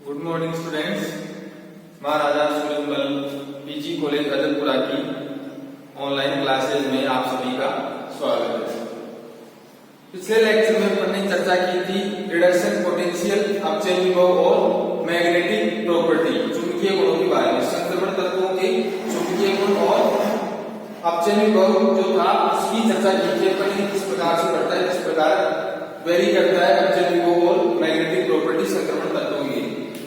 Good morning students. Maharaja Surajmal PG college Adalpura की online classes में आप सभी का स्वागत है। पिछले लेक्चर में हमने चर्चा की थी रिडक्शन पोटेंशियल, अपचयन विभव और मैग्नेटिक प्रॉपर्टी, चुंबकीय गुणों के बारे में। संक्रमण तत्वों के चुंबकीय गुण और अपचयन विभव जो था उसकी चर्चा की थी। अपने किस प्रकार से बढ़ता है, किस प्रकार वेरी करता है अपचयन विभव और मैग्नेटिक प्रॉपर्टी संक्रमण तत्वों की।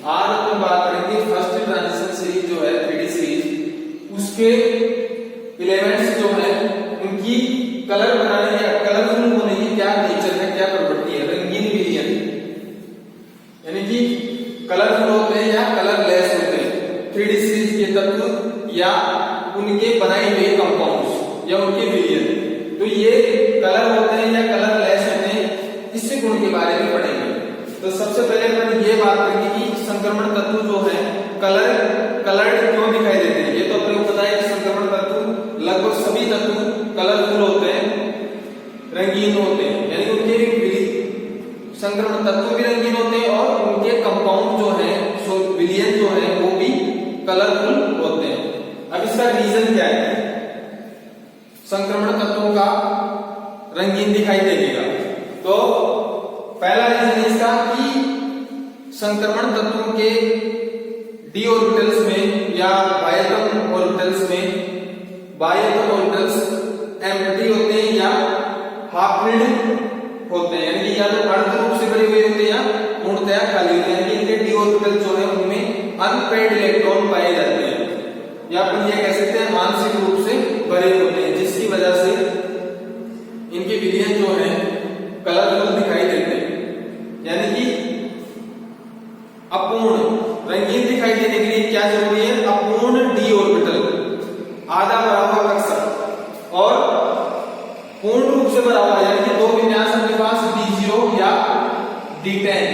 आज अपन बात करेंगे फर्स्ट ट्रांजिशन सीरीज जो है 3D सीरीज, उसके एलिमेंट्स जो है उनकी कलर बनाने या कलरफुल होने की क्या नेचर है, क्या प्रॉपर्टी है। रंगीन विलयन यानी कि कलरफुल होते हैं या कलरलेस होते हैं 3D सीरीज के तत्व या उनके बनाए हुए कंपाउंड्स या उनके विलयन। तो ये कलर होते हैं या कलरलेस होते हैं, इस गुण के बारे में पढ़ेंगे। तो सबसे पहले अपन ये बात करेंगे कि संक्रमण तत्व जो है कलर्ड क्यों दिखाई देते हैं। ये तो अपने को पता है कि संक्रमण तत्व लगभग सभी तत्व कलरफुल होते हैं, रंगीन होते हैं, यानी उनके संक्रमण तत्व भी रंगीन होते हैं और उनके कंपाउंड जो है विलयन जो है वो भी कलरफुल होते हैं। अब इसका रीजन क्या है संक्रमण तत्वों का रंगीन दिखाई देगा? तो पहला रीजन इसका कि संक्रमण तत्वों के डी ऑर्बिटल्स में या बाह्यतम ऑर्बिटल्स एम्प्टी होते हैं या हाफ फिल्ड होते हैं, यानी कि या तो अर्ध रूप से भरे हुए होते हैं या पूर्णतया खाली होते हैं। इनके डी ऑर्बिटल जो है उनमें अनपेयर्ड इलेक्ट्रॉन पाए जाते हैं या अपन ये कह सकते हैं आंशिक रूप से भरे होते हैं, जिसकी वजह से इनके विलयन जो है कलरफुल दिखाई देते हैं। यानी कि अपूर्ण रंगीन दिखाई देने के लिए क्या जरूरी है? अपूर्ण डी ऑर्बिटल आधा भरा हुआ कक्षा और पूर्ण रूप से भरा हुआ, यानी कि दो विन्यास अपने पास D0 या D10।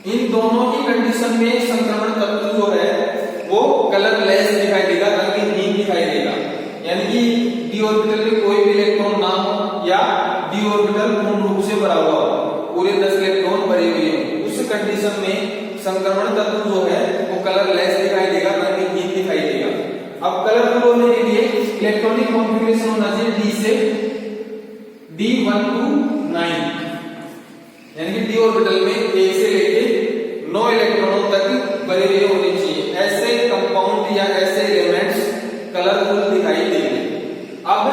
इन दोनों की कंडीशन में संक्रमण तत्व जो है वो कलरलेस दिखाई देगा, रंगहीन दिखाई देगा। यानी कि डी ऑर्बिटल में कोई भी इलेक्ट्रॉन ना हो या डी ऑर्बिटल पूर्ण रूप से भरा हुआ हो, पूरे 10 इलेक्ट्रॉन भरे हुए हो, उस कंडीशन में संक्रमण तत्व जो है वो कलरलेस दिखाई देगा, रंगहीन दिखाई देगा। अब कलरफुल होने के लिए इलेक्ट्रॉनिक कॉन्फ़िगरेशन होना चाहिए D से D1 to 9, यानी कि डी ऑर्बिटल में 1 से लेके 9 इलेक्ट्रॉनों तक भरे हुए होने चाहिए। ऐसे कंपाउंड या ऐसे एलिमेंट्स कलरफुल दिखाई देंगे। अब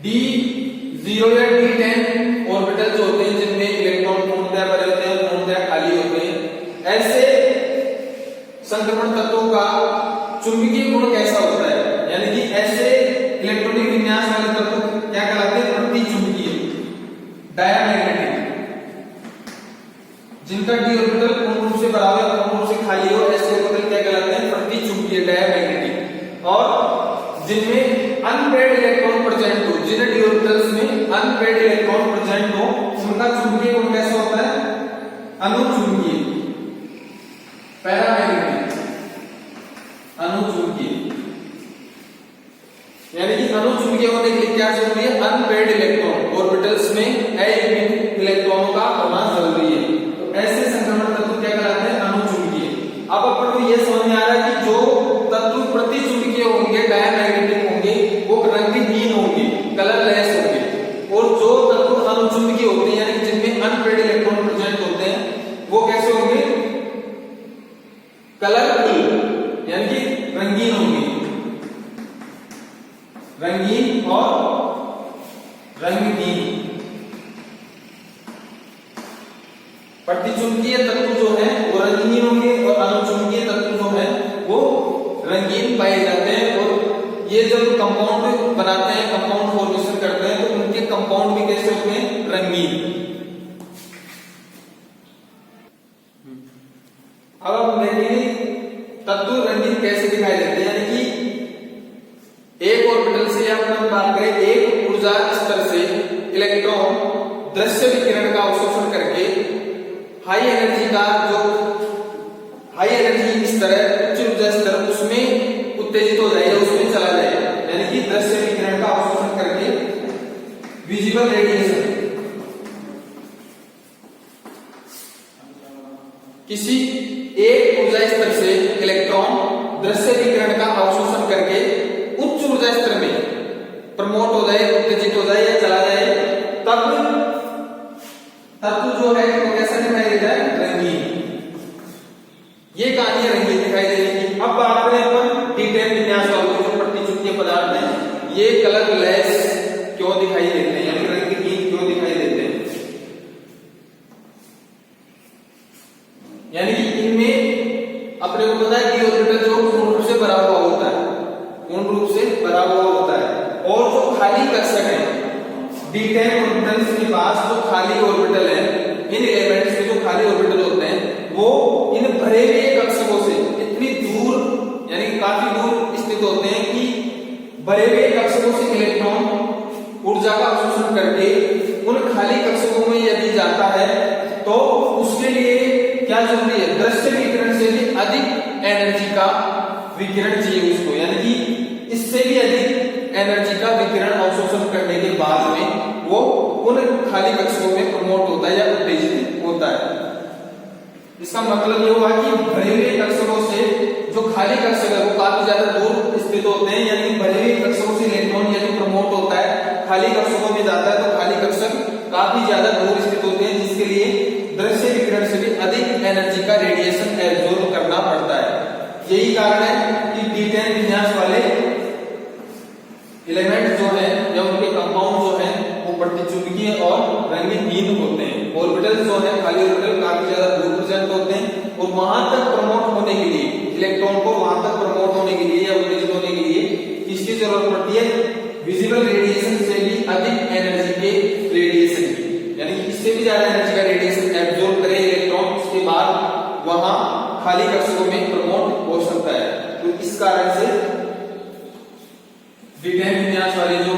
D0 या D10 ऑर्बिटल जो होते हैं जिनमें इलेक्ट्रॉन पूर्णतया भरे होते हैं, पूर्णतया खाली होते हैं, ऐसे संक्रमण तत्वों का चुंबकीय गुण कैसा होता है? यानी कि ऐसे इलेक्ट्रॉनिक विन्यास वाले तत्व क्या कहलाते हैं? प्रतिचुंबकीय, डायमैग्नेटिक। जिनका डी ऑर्बिटल पूर्ण रूप से भरा हुआ पूर्ण रूप से खाली हो, ऐसे ऑर्बिटल क्या कहलाते हैं? प्रतिचुंबकीय, डायमैग्नेटिक। और जिनमें अनपेयर्ड इलेक्ट्रॉन प्रेजेंट हो, जिन डी ऑर्बिटल्स में अनपेयर्ड इलेक्ट्रॉन प्रेजेंट हो, उनका चुंबकीय गुण कैसा होता है? अनुचुंबकीय, पैरामैग्नेटिक, अनुचुंबकीय। यानी कि अनुचुंबकीय होने के लिए क्या जरूरी है? अनपेयर्ड इलेक्ट्रॉन ऑर्बिटल्स में अयुग्मित इलेक्ट्रॉनों का होना जरूरी है। तो ऐसे संक्रमण तत्व क्या कहलाते हैं? अनुचुंबकीय। अब अपन को यह समझ में आ रहा है कि जो तत्व प्रतिचुंबकीय होंगे, डायमैग्नेटिक होंगे, वो रंगहीन होंगे, कलरलेस होंगे, और जो तत्व अनुचुंबकीय होते हैं यानी जिनमें अनपेयर्ड इलेक्ट्रॉन प्रेजेंट होते हैं वो कैसे होंगे? कलरफुल, यानी कि रंगीन होंगे, रंगीन और रंगहीन। प्रतिचुंबकीय तत्व जो है वो रंगीन होंगे और अनुचुंबकीय तत्व जो है वो रंगीन पाए जाते हैं। और ये जब कंपाउंड बनाते हैं, कंपाउंड फॉर्मेशन करते हैं, तो उनके कंपाउंड भी कैसे होते हैं? रंगीन। अब हम देखेंगे तत्व रंगीन कैसे दिखाई देते हैं। यानी कि एक ऑर्बिटल से या अपन बात करें एक ऊर्जा स्तर से इलेक्ट्रॉन दृश्य विकिरण का अवशोषण करके हाई एनर्जी स्तर है, उच्च ऊर्जा स्तर, उसमें उत्तेजित हो जाएगा, उसमें चला जाएगा। यानी कि दृश्य विकिरण का अवशोषण करके विजिबल रेडिएशन किसी एक ऊर्जा स्तर से इलेक्ट्रॉन दृश्य विकिरण का अवशोषण करके उच्च ऊर्जा स्तर में प्रमोट हो जाए, उत्तेजित हो जाए या चला जाए, तब तत्व जो है वो कैसा दिखाई देता है? रंगीन। ये कहानी रंगीन दिखाई देगी। अब बात करें अपन D10 विन्यास वालों जो प्रतिचुंबकीय पदार्थ हैं, ये कलरलेस क्यों दिखाई देते हैं, यानी रंगहीन क्यों दिखाई देते हैं? यानी कि इनमें अपने को पता है कि ऑर्बिटल जो पूर्ण रूप से भरा हुआ होता है, पूर्ण रूप से भरा हुआ होता है, और जो खाली कक्षक है D10 ऑर्बिटल्स के पास जो खाली ऑर्बिटल है, इन एलिमेंट्स के जो खाली ऑर्बिटल होते हैं वो इन भरे हुए कक्षकों से इतनी दूर, यानी काफी दूर स्थित होते हैं कि भरे हुए कक्षकों से इलेक्ट्रॉन ऊर्जा का अवशोषण करके उन खाली कक्षकों में यदि जाता है तो उसके लिए क्या जरूरी है? दृश्य विकिरण से भी अधिक एनर्जी का विकिरण चाहिए उसको, यानी कि इससे भी अधिक एनर्जी का विकिरण अवशोषण करने के बाद में वो उन खाली कक्षकों में प्रमोट होता है या उत्तेजित होता है। इसका मतलब ये हुआ कि भरे हुए कक्षकों से जो खाली कक्षक है वो काफी ज्यादा दूर स्थित होते हैं, यानी भरे हुए कक्षकों से इलेक्ट्रॉन यदि प्रमोट होता है, खाली कक्षकों में जाता है तो खाली कक्षक काफी ज्यादा दूर स्थित होते हैं, जिसके लिए दृश्य विकिरण से भी अधिक एनर्जी का रेडिएशन एब्जॉर्ब करना पड़ता है। यही कारण है कि D10 विन्यास वाले एलिमेंट जो है या उनके कंपाउंड जो है वो प्रतिचुंबकीय और रंगहीन होते हैं। ऑर्बिटल जो है खाली ऑर्बिटल काफी ज्यादा दूर प्रेजेंट होते हैं और वहां तक प्रमोट होने के लिए, इलेक्ट्रॉन को वहां तक प्रमोट होने के लिए या उत्तेजित होने के लिए किसकी जरूरत पड़ती है? विजिबल रेडिएशन से भी अधिक एनर्जी के रेडिएशन की, यानी इससे भी ज्यादा एनर्जी का रेडिएशन एब्जॉर्ब करे इलेक्ट्रॉन, उसके बाद वहां खाली कक्षकों में प्रमोट हो सकता है। तो इस कारण से D10 विन्यास वाले जो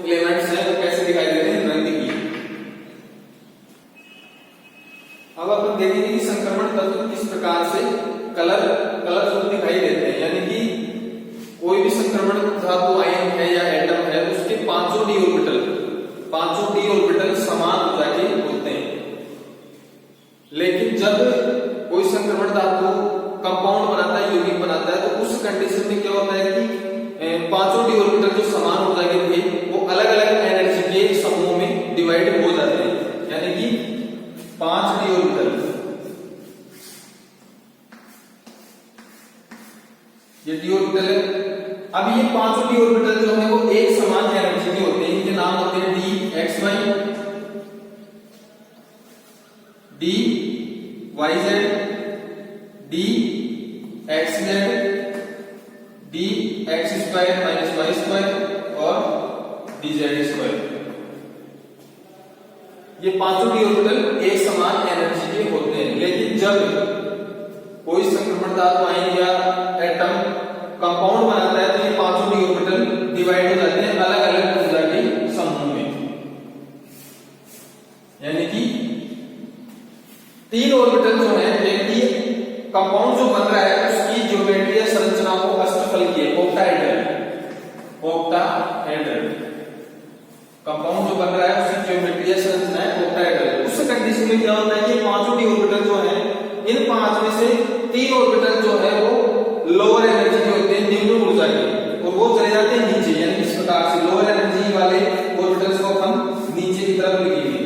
एलिमेंट्स हैं वो कैसे दिखाई देते हैं? रंगहीन। अब अपन देखेंगे कि संक्रमण तत्व किस प्रकार से कलरफुल दिखाई देते हैं, यानी कि कोई भी संक्रमण धातु आयन है या एटम है उसके पांचों d ऑर्बिटल समान ऊर्जा के होते हैं। लेकिन जब कोई संक्रमण धातु कंपाउंड बनाता है, यौगिक बनाता है, तो उस कंडीशन में क्या होता है कि पांचों d ऑर्बिटल जो समान ऊर्जा के थे वो अलग अलग एनर्जी के समूह में डिवाइड हो जाते हैं, यानी कि 5 d ऑर्बिटल, ये d ऑर्बिटल है। अब ये पांचों d ऑर्बिटल जो है वो एक समान एनर्जी के होते हैं, इनके नाम होते हैं dxy, dyz, dxz, dx square minus y square और dz स्क्वायर। ये पांचों d ऑर्बिटल एक समान एनर्जी के होते हैं। लेकिन जब कोई संक्रमण धातु आयन या एटम कंपाउंड बनाता है तो ये पांचों d ऑर्बिटल डिवाइड हो जाते हैं अलग अलग ऊर्जा के समूह में, यानी कि 3 ऑर्बिटल जो है, कंपाउंड जो बन रहा है उसकी ज्योमेट्री या संरचना को अष्टफलकीय ऑक्टाहेड्रल, कंपाउंड जो बन रहा है उसकी ज्योमेट्री या संरचना है ऑक्टाहेड्रल। उस कंडीशन में क्या होता है कि पांचों d ऑर्बिटल जो है, इन 5 में से 3 ऑर्बिटल जो है वो लोअर एनर्जी के होते हैं, निम्न ऊर्जा के, और वो चले जाते हैं नीचे, यानी इस प्रकार से लोअर एनर्जी वाले ऑर्बिटल्स को हम नीचे की तरफ लिखेंगे।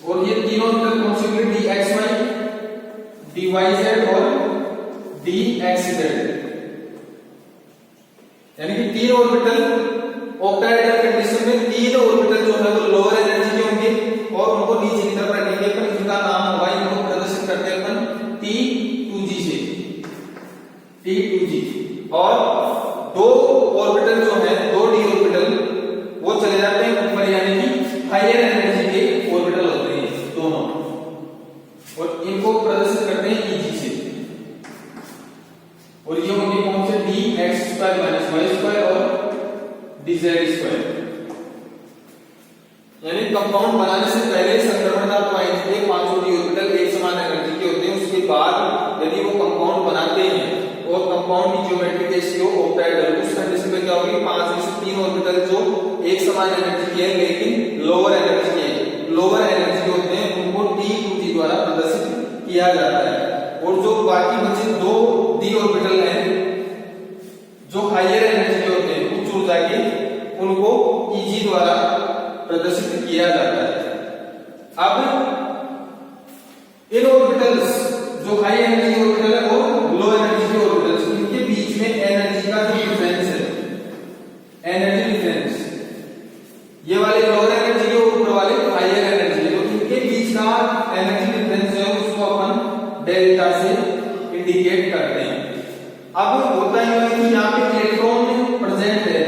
और ये तीनों ऑर्बिटल कौन से होंगे? dxy, dyz और dxz, यानी कि 3 ऑर्बिटल ऑक्टाहेड्रल कंडीशन में 3 ऑर्बिटल जो है वो लोअर एनर्जी के होंगे और उनको नीचे की तरफ रखेंगे, पर इनका नाम होगा, इनको प्रदर्शित करते हैं अपन T2g से, T2g। और 2 ऑर्बिटल जो है, 2 d ऑर्बिटल वो चले जाते हैं ऊपर, यानी कि हायर एनर्जी के ऑर्बिटल होते हैं दोनों, और इनको प्रदर्शित करते हैं Eg से। और ये होंगे कौन से? dx square minus y square और dz स्क्वायर। यानी कंपाउंड बनाने से पहले संक्रमण धातु आयन के पांचों d ऑर्बिटल एक समान एनर्जी के होते हैं। उसके बाद यदि वो कंपाउंड बनाते हैं और कंपाउंड की ज्योमेट्री कैसी हो? ऑक्टाहेड्रल, उस कंडीशन में क्या होगी? 5 में से 3 ऑर्बिटल जो एक समान एनर्जी के हैं लेकिन लोअर एनर्जी के होते हैं, उनको T2g द्वारा प्रदर्शित किया जाता है, और जो बाकी बचे दो डी ऑर्बिटल हैं जो हायर एनर्जी के होते हैं, उच्च ऊर्जा के, उनको Eg द्वारा प्रदर्शित किया जाता है। अब इन ऑर्बिटल्स जो हाई एनर्जी ऑर्बिटल है और लो एनर्जी के ऑर्बिटल्स, इनके बीच में एनर्जी का जो डिफरेंस है, एनर्जी डिफरेंस, ये वाले लोअर एनर्जी के ऊपर वाले हायर एनर्जी, तो इनके बीच का एनर्जी डिफरेंस है उसको अपन डेल्टा से इंडिकेट करते हैं। अब होता ही है कि यहाँ पे इलेक्ट्रॉन प्रेजेंट है,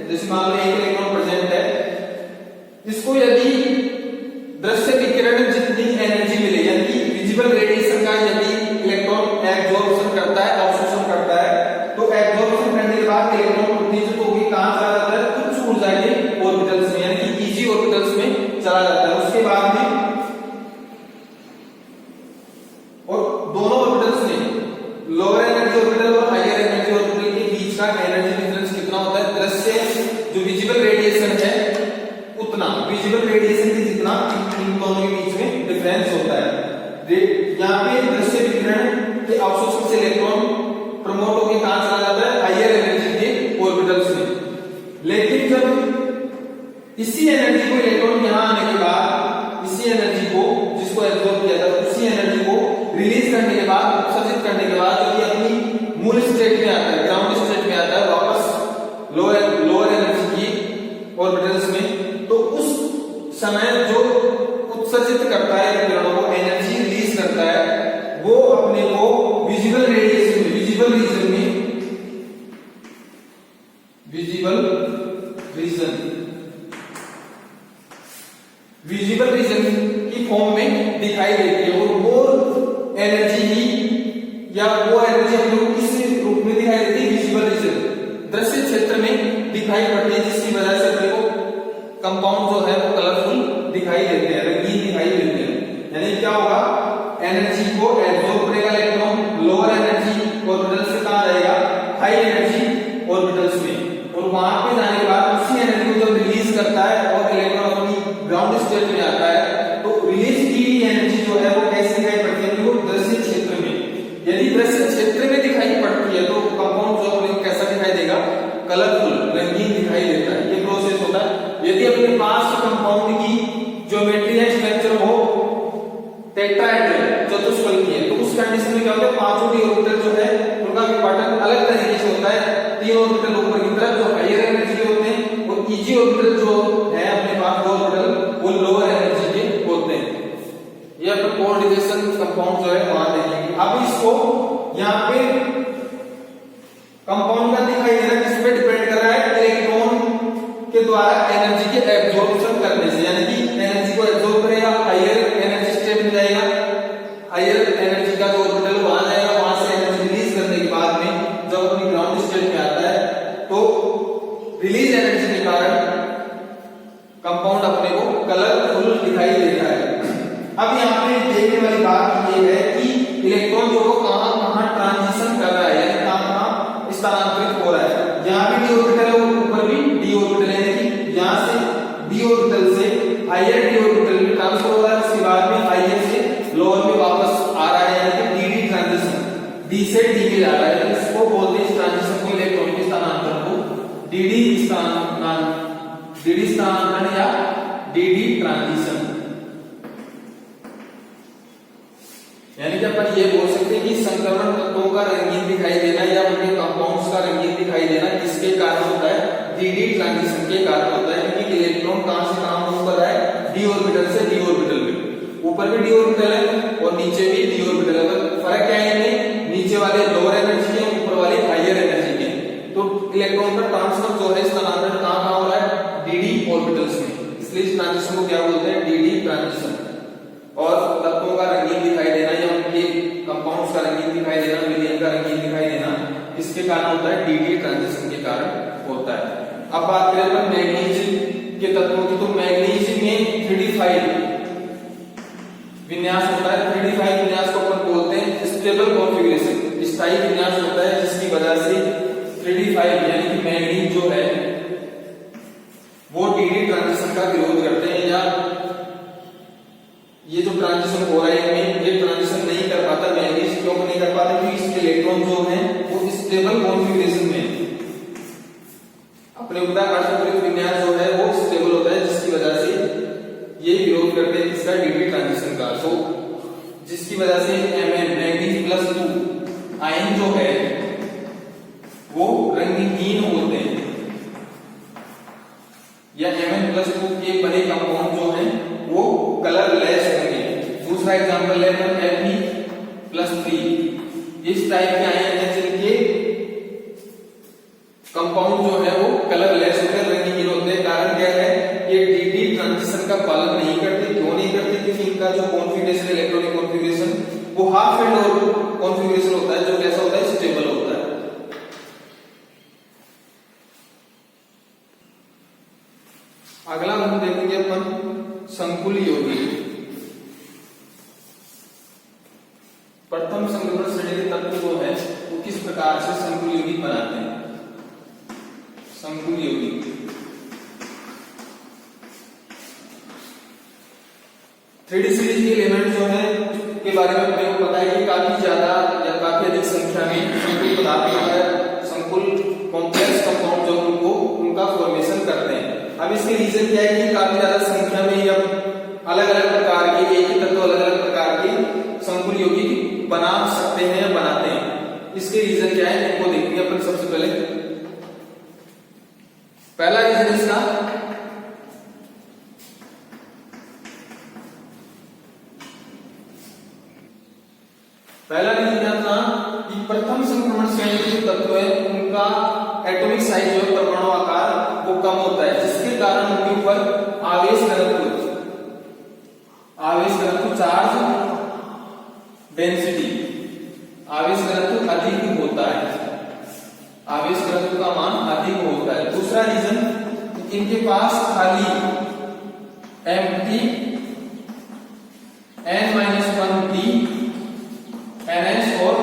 जैसे मान लो एक इलेक्ट्रॉन प्रेजेंट है, इसको यदि दृश्य विकिरण जितनी एनर्जी मिले, यानी कि विजिबल रेडिएशन का यदि इलेक्ट्रॉन एब्जॉर्प्शन करता है, अवशोषण करता है, तो एब्जॉर्प्शन करने के बाद इलेक्ट्रॉन उत्तेजित होकर कहां चला जाता है, उच्च ऊर्जा के ऑर्बिटल्स में, यानी कि Eg ऑर्बिटल्स में चला जाता है। उसके बाद में और दोनों ऑर्बिटल्स में लोअर एनर्जी ऑर्बिटल और हायर एनर्जी ऑर्बिटल के बीच का एनर्जी डिफरेंस कितना होता है, दृश्य जो विजिबल रेडिएशन है उतना, विजिबल रेडिएशन के जितना इन दोनों के बीच में डिफरेंस होता है। यहाँ पे दृश्य विकिरण के अवशोषण से इलेक्ट्रॉन प्रमोट होकर कहां चला जाता है, हायर एनर्जी के ऑर्बिटल्स में। लेकिन जब इसी एनर्जी को इलेक्ट्रॉन यहां आने के बाद, इसी एनर्जी को जिसको एब्जॉर्ब किया था, उसी एनर्जी को रिलीज करने के बाद, उत्सर्जित करने के बाद, जब ये अपनी मूल स्टेट में आता है, ग्राउंड स्टेट में आता है, वापस लोअर एनर्जी की ऑर्बिटल्स में, तो उस समय जो उत्सर्जित करता है किरणों को, एनर्जी रिलीज करता है, वो अपने को विजिबल रेडिएशन में, विजिबल रीजन में, विजिबल रीजन की फॉर्म में दिखाई देती है। और वो एनर्जी ही, या वो एनर्जी हम लोग किस रूप में दिखाई देती है, विजिबल रीजन, दृश्य क्षेत्र में दिखाई पड़ती है, जिसकी वजह से अपने को कंपाउंड जो है वो कलरफुल दिखाई देते हैं, रंगीन दिखाई देते हैं। यानी क्या होगा, एनर्जी को एब्जॉर्ब करेगा इलेक्ट्रॉन, लोअर एनर्जी ऑर्बिटल से कहां जाएगा, हाई एनर्जी ऑर्बिटल्स में, और वहां पे जाने के बाद उसी एनर्जी को जब रिलीज करता है और इलेक्ट्रॉन अपनी ग्राउंड स्टेट में आता है, तो रिलीज की एनर्जी जो है वो कैसे दिखाई पड़ती है, वो दृश्य क्षेत्र में, यदि दृश्य क्षेत्र में दिखाई पड़ती है तो कंपाउंड जो है कैसा दिखाई देगा, कलरफुल, रंगीन दिखाई देता है। ये प्रोसेस होता है। यदि अपने पास कंपाउंड की ज्योमेट्री या स्ट्रक्चर हो टेट्राहेड्रल, चतुष्फलकी है, तो उस कंडीशन में क्या होता है, पांचों डी ऑर्बिटल जो है उनका विभाजन अलग तरीके से होता है। तीन ऑर्बिटल ऊपर की तरफ जो हायर एनर्जी के होते हैं, और Eg ऑर्बिटल जो है अपने पास दो ऑर्बिटल, वो लोअर एनर्जी के होते हैं। ये अपन कोऑर्डिनेशन कंपाउंड जो है वहां देखेंगे। अब इसको यहाँ पे कंपाउंड का दिखाई देना किस पे डिपेंड कर रहा है, इलेक्ट्रॉन के द्वारा एनर्जी के एब्जॉर्प्शन करने से, यानी कि एनर्जी को एब्जॉर्ब करेगा, हायर एनर्जी स्टेट में जाएगा, हायर एनर्जी का जो ऑर्बिटल वहां जाएगा, वहां से एनर्जी रिलीज करने के बाद में जब अपनी ग्राउंड स्टेट में आता है, तो रिलीज एनर्जी के कारण कंपाउंड अपने को कलरफुल दिखाई देता है। अब यहाँ पे देखने वाली बात ये है कि इलेक्ट्रॉन जो कहां कहां ट्रांजिशन कर रहा है, यानी कहां स्थानांतरित हो रहा है। यहाँ भी डी ऑर्बिटल है, ऊपर भी डी ऑर्बिटल है, यानी यहाँ से डी ऑर्बिटल से हायर डी ऑर्बिटल में ट्रांसफर हो रहा है, उसके बाद में हायर से लोअर में वापस आ रहा है, यानी कि डी ट्रांजिशन, डी से डी में जा रहा है। इसको बोलते हैं, इस ट्रांजिशन को, इलेक्ट्रॉन के स्थानांतरण को डीडी स्थानांतरण या डीडी ट्रांजिशन। यानी कि अपन ये बोल सकते हैं कि संक्रमण तत्वों का रंगीन दिखाई देना या उनके कंपाउंड्स का रंगीन दिखाई देना किसके कारण होता है, डीडी ट्रांजिशन के कारण होता है। क्योंकि इलेक्ट्रॉन कहां से कहां मूव कर रहा है, डी ऑर्बिटल से डी ऑर्बिटल में, ऊपर भी डी ऑर्बिटल है और नीचे भी डी ऑर्बिटल है। फर्क क्या है इनमें, नीचे वाले लोअर एनर्जी के, ऊपर वाले हायर एनर्जी के। तो इलेक्ट्रॉन का ट्रांसफर जो है, स्थानांतरण कहां कहां हो रहा है, डीडी ऑर्बिटल्स में, इसलिए इस ट्रांजिशन को क्या बोलते हैं, डीडी ट्रांजिशन। और तत्वों का रंगीन दिखाई देना या उनके कंपाउंड्स का रंगीन दिखाई देना, विलयन का रंगीन दिखाई देना, इसके कारण होता है, डीडी ट्रांजिशन के कारण होता है। अब बात करें अपन मैग्नीशियम के तत्वों की, तो मैग्नीशियम में 3d5 विन्यास होता है। 3d5 विन्यास को अपन बोलते हैं स्टेबल कॉन्फ़िगरेशन, स्थायी विन्यास होता है, जिसकी वजह से 3d5 यानी कि मैग्नीज जो है वो डीडी ट्रांजिशन का विरोध करते हैं, या ये जो ट्रांजिशन हो रहा है इनमें, ये ट्रांजिशन नहीं कर का, तो जिसकी वजह से Mn मैग्नीज+2 आयन जो है वो रंगहीन होते हैं, या Mn+2 के बने कंपाउंड जो है वो कलरलेस होंगे। दूसरा एग्जांपल है Fe+3, इस टाइप के आयन है जिनके कंपाउंड जो है वो कलरलेस होते हैं, रंगहीन होते हैं। कारण क्या है, ये dd ट्रांजिशन का पालन नहीं करते। क्यों नहीं करते? क्योंकि इनका जो कॉन्फ़िगरेशन, इलेक्ट्रॉनिक कॉन्फ़िगरेशन वो हाफ फील्ड और कॉन्फ़िगरेशन होता है, जो कैसा होता है, स्टेबल होता है। अगला हम देखेंगे अपन संकुल यौगिक। प्रथम संक्रमण श्रेणी के तत्व जो है वो किस प्रकार से संकुल यौगिक बनाते हैं। संकुल यौगिक 3D सीरीज के एलिमेंट जो है के बारे में मेरे को पता है कि काफी ज्यादा या काफी अधिक संख्या में संकुल पदार्थ होता है, संकुल कॉम्प्लेक्स कंपाउंड जो उनको उनका फॉर्मेशन करते हैं। अब इसके रीजन क्या है कि काफी ज्यादा संख्या में ही अब अलग अलग प्रकार के, एक ही तत्व अलग अलग प्रकार के संकुल यौगिक बना सकते हैं या बनाते हैं। इसके रीजन क्या है इनको देखेंगे अपन। सबसे पहले पहला रीजन इसका क्या था कि प्रथम संक्रमण श्रेणी के तत्व है उनका एटॉमिक साइज जो है, परमाणु आकार वो कम होता है, जिसके कारण उनके ऊपर आवेश घनत्व चार्ज डेंसिटी, आवेश घनत्व अधिक होता है, आवेश घनत्व का मान अधिक होता है। दूसरा रीजन, इनके पास खाली एम्प्टी n-1p NS और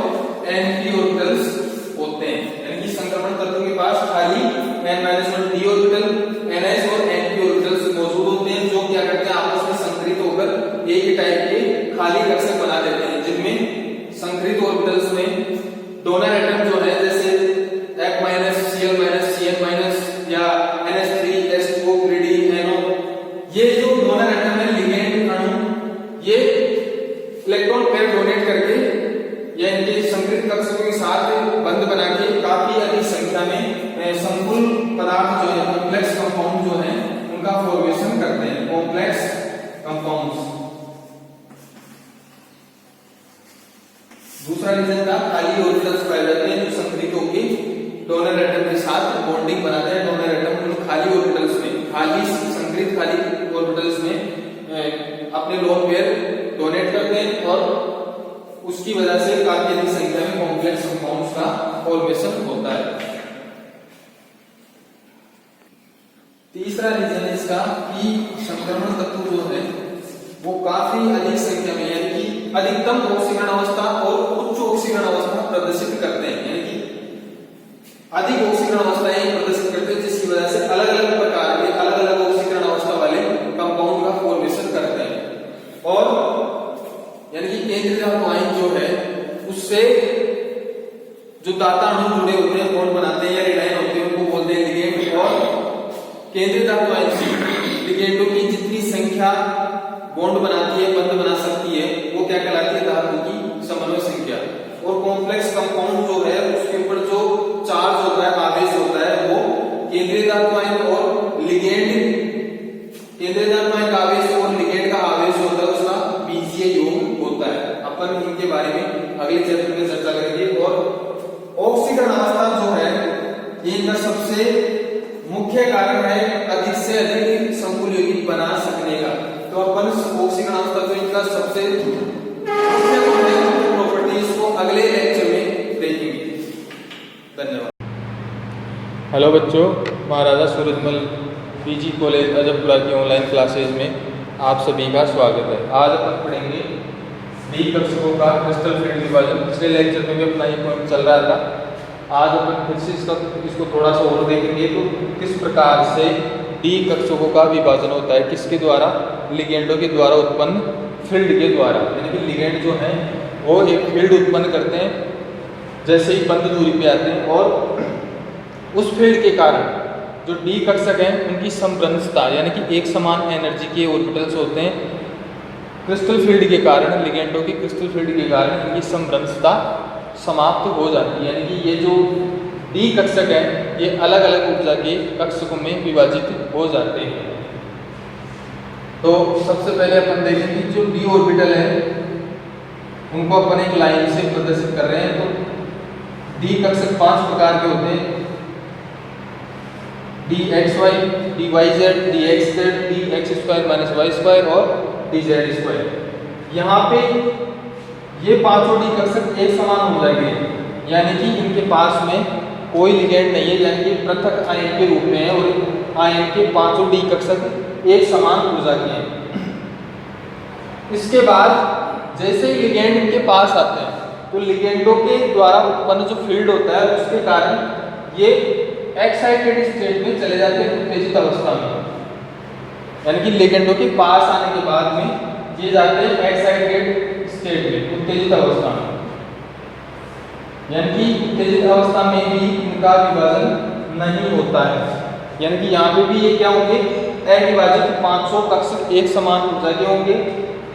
Np ऑर्बिटल्स होते हैं, यानी कि संक्रमण तत्व के पास खाली n-1d ऑर्बिटल, NS और Np ऑर्बिटल्स मौजूद होते हैं, जो क्या करते हैं आपस में संकरित होकर एक ही टाइप के खाली कक्षक बना देते हैं, जिनमें संकरित ऑर्बिटल्स में डोनर एटम जो है जैसे F- Cl- Cn- या NH3 3d NO, ये जो डोनर एटम है, लिगेंड अणु, ये इलेक्ट्रॉन पेयर डोनेट करके या इनके संकरित कक्षकों के साथ बंध बना के काफी अधिक संख्या में संकुल पदार्थ जो है, कॉम्प्लेक्स कंपाउंड जो है उनका फॉर्मेशन करते हैं, कॉम्प्लेक्स कंपाउंड्स। दूसरा रीजन का खाली ऑर्बिटल्स पाए जाते हैं जो संकरित होकर डोनर एटम के साथ बॉन्डिंग बनाते हैं। डोनर एटम उन खाली ऑर्बिटल्स में, खाली संकरित खाली ऑर्बिटल्स में अपने लोन पेयर डोनेट करते हैं और उसकी वजह से काफी अधिक संख्या में कॉम्प्लेक्स कंपाउंड्स का फॉर्मेशन होता है। तीसरा रीजन इसका कि संक्रमण तत्व जो है वो काफी अधिक संख्या में, यानी कि अधिकतम ऑक्सीकरण अवस्था और उच्च ऑक्सीकरण अवस्था प्रदर्शित करते हैं, यानी कि अधिक ऑक्सीकरण अवस्थाएं प्रदर्शित करते हैं, जिसकी वजह से अलग अलग प्रकार के अलग अलग ऑक्सीकरण अवस्था वाले कंपाउंड का फॉर्मेशन करते हैं। और यानी कि केंद्रीय धातु आयन जो है उससे जो दाता अणु जुड़े होते हैं, बॉन्ड बनाते हैं या रिडाइन होते हैं, उनको बोलते हैं लिगेंड। और केंद्रीय धातु आयन से लिगेंडों की जितनी संख्या बॉन्ड बनाती है, बंध बना सकती है, वो क्या कहलाती है, धातु की समन्वय संख्या। और कॉम्प्लेक्स कंपाउंड जो है उसके ऊपर जो चार्ज होता है, आवेश होता है, वो केंद्रीय धातु आयन और लिगेंड, केंद्रीय धातु आयन का आवेश और लिगेंड का आवेश होता है, उसका बीजीय योग होता है। अपन इनके बारे में अगले चैप्टर में चर्चा करेंगे। और ऑक्सीकरण अवस्था जो है ये इनका सबसे मुख्य कारण है अधिक से अधिक संकुल यौगिक बना सकने का। तो अपन ऑक्सीकरण अवस्था जो इनका सबसे मुख्य प्रॉपर्टीज को अगले लेक्चर में देखेंगे। धन्यवाद। हेलो बच्चों, महाराजा सूरजमल पीजी कॉलेज अजबपुरा की ऑनलाइन क्लासेज में आप सभी का स्वागत है। आज अपन पढ़ेंगे डी कक्षकों का क्रिस्टल फील्ड विभाजन। पिछले लेक्चर में भी अपना ये पॉइंट चल रहा था। आज अपन फिर से इसको थोड़ा सा और देखेंगे। तो किस प्रकार से डी कक्षकों का विभाजन होता है, किसके द्वारा, लिगेंडों के द्वारा उत्पन्न फील्ड के द्वारा। यानी कि लिगेंड जो है वो एक फील्ड उत्पन्न करते हैं जैसे ही बंद दूरी पे आते हैं, और उस फील्ड के कारण जो डी कक्षक हैं उनकी समरंजता, यानी कि एक समान एनर्जी के ऑर्बिटल्स होते हैं, क्रिस्टल फील्ड के कारण, लिगेंडों की क्रिस्टल फील्ड के कारण इनकी समरसता समाप्त हो जाती है, यानी कि ये जो डी कक्षक है ये अलग अलग ऊर्जा के कक्षकों में विभाजित हो जाते हैं। तो सबसे पहले अपन देखेंगे जो डी ऑर्बिटल है उनको अपन एक लाइन से प्रदर्शित कर रहे हैं। तो डी कक्षक 5 प्रकार के होते हैं, d x y, d y z, d x z, d x square minus y square और डी जेड स्क्वायर। यहाँ पे ये पांचों डी कक्षक एक समान हो जाएंगे, यानी कि इनके पास में कोई लिगेंड नहीं है, यानी कि पृथक आयन के रूप में है और आयन के पांचों डी कक्षक एक समान ऊर्जा के हैं। इसके बाद जैसे ही लिगेंड इनके पास आते हैं तो लिगेंडों के द्वारा उत्पन्न जो फील्ड होता है उसके कारण ये एक्साइटेड स्टेट में चले जाते हैं, उत्तेजित अवस्था में। यानी कि लिगेंडों के पास आने के बाद में ये जाते हैं एक्साइटेड स्टेट में, उत्तेजित अवस्था में। यानी कि उत्तेजित अवस्था में भी इनका विभाजन नहीं होता है, यानी कि यहाँ पे भी ये क्या होंगे, अविभाजित 500 कक्षक एक समान ऊर्जा के होंगे।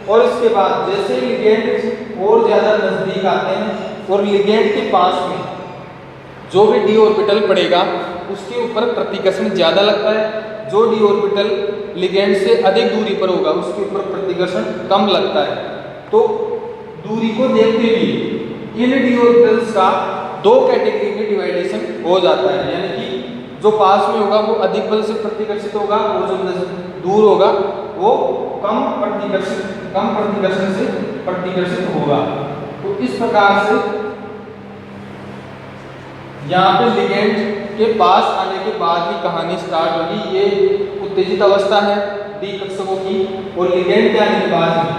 और इसके बाद जैसे लिगेंड और ज्यादा नजदीक आते हैं और लिगेंड के पास में जो भी डी ऑर्बिटल पड़ेगा उसके ऊपर प्रतिकर्षण ज्यादा लगता है। जो डी ऑर्बिटल लिगेंड से अधिक दूरी पर होगा उसके ऊपर प्रतिकर्षण कम लगता है। तो दूरी को देखते हुए इन डी ऑर्बिटल्स का दो कैटेगरी में डिवाइडेशन हो जाता है, यानी कि जो पास में होगा वो अधिक बल से प्रतिकर्षित होगा और जो दूर होगा वो कम प्रतिकर्षण से प्रतिकर्षित होगा। तो इस प्रकार से यहाँ पे लिगेंड के पास आने के बाद ही कहानी स्टार्ट होगी। ये उत्तेजित अवस्था है डी कक्षकों की और लिगेंड के आने के बाद में।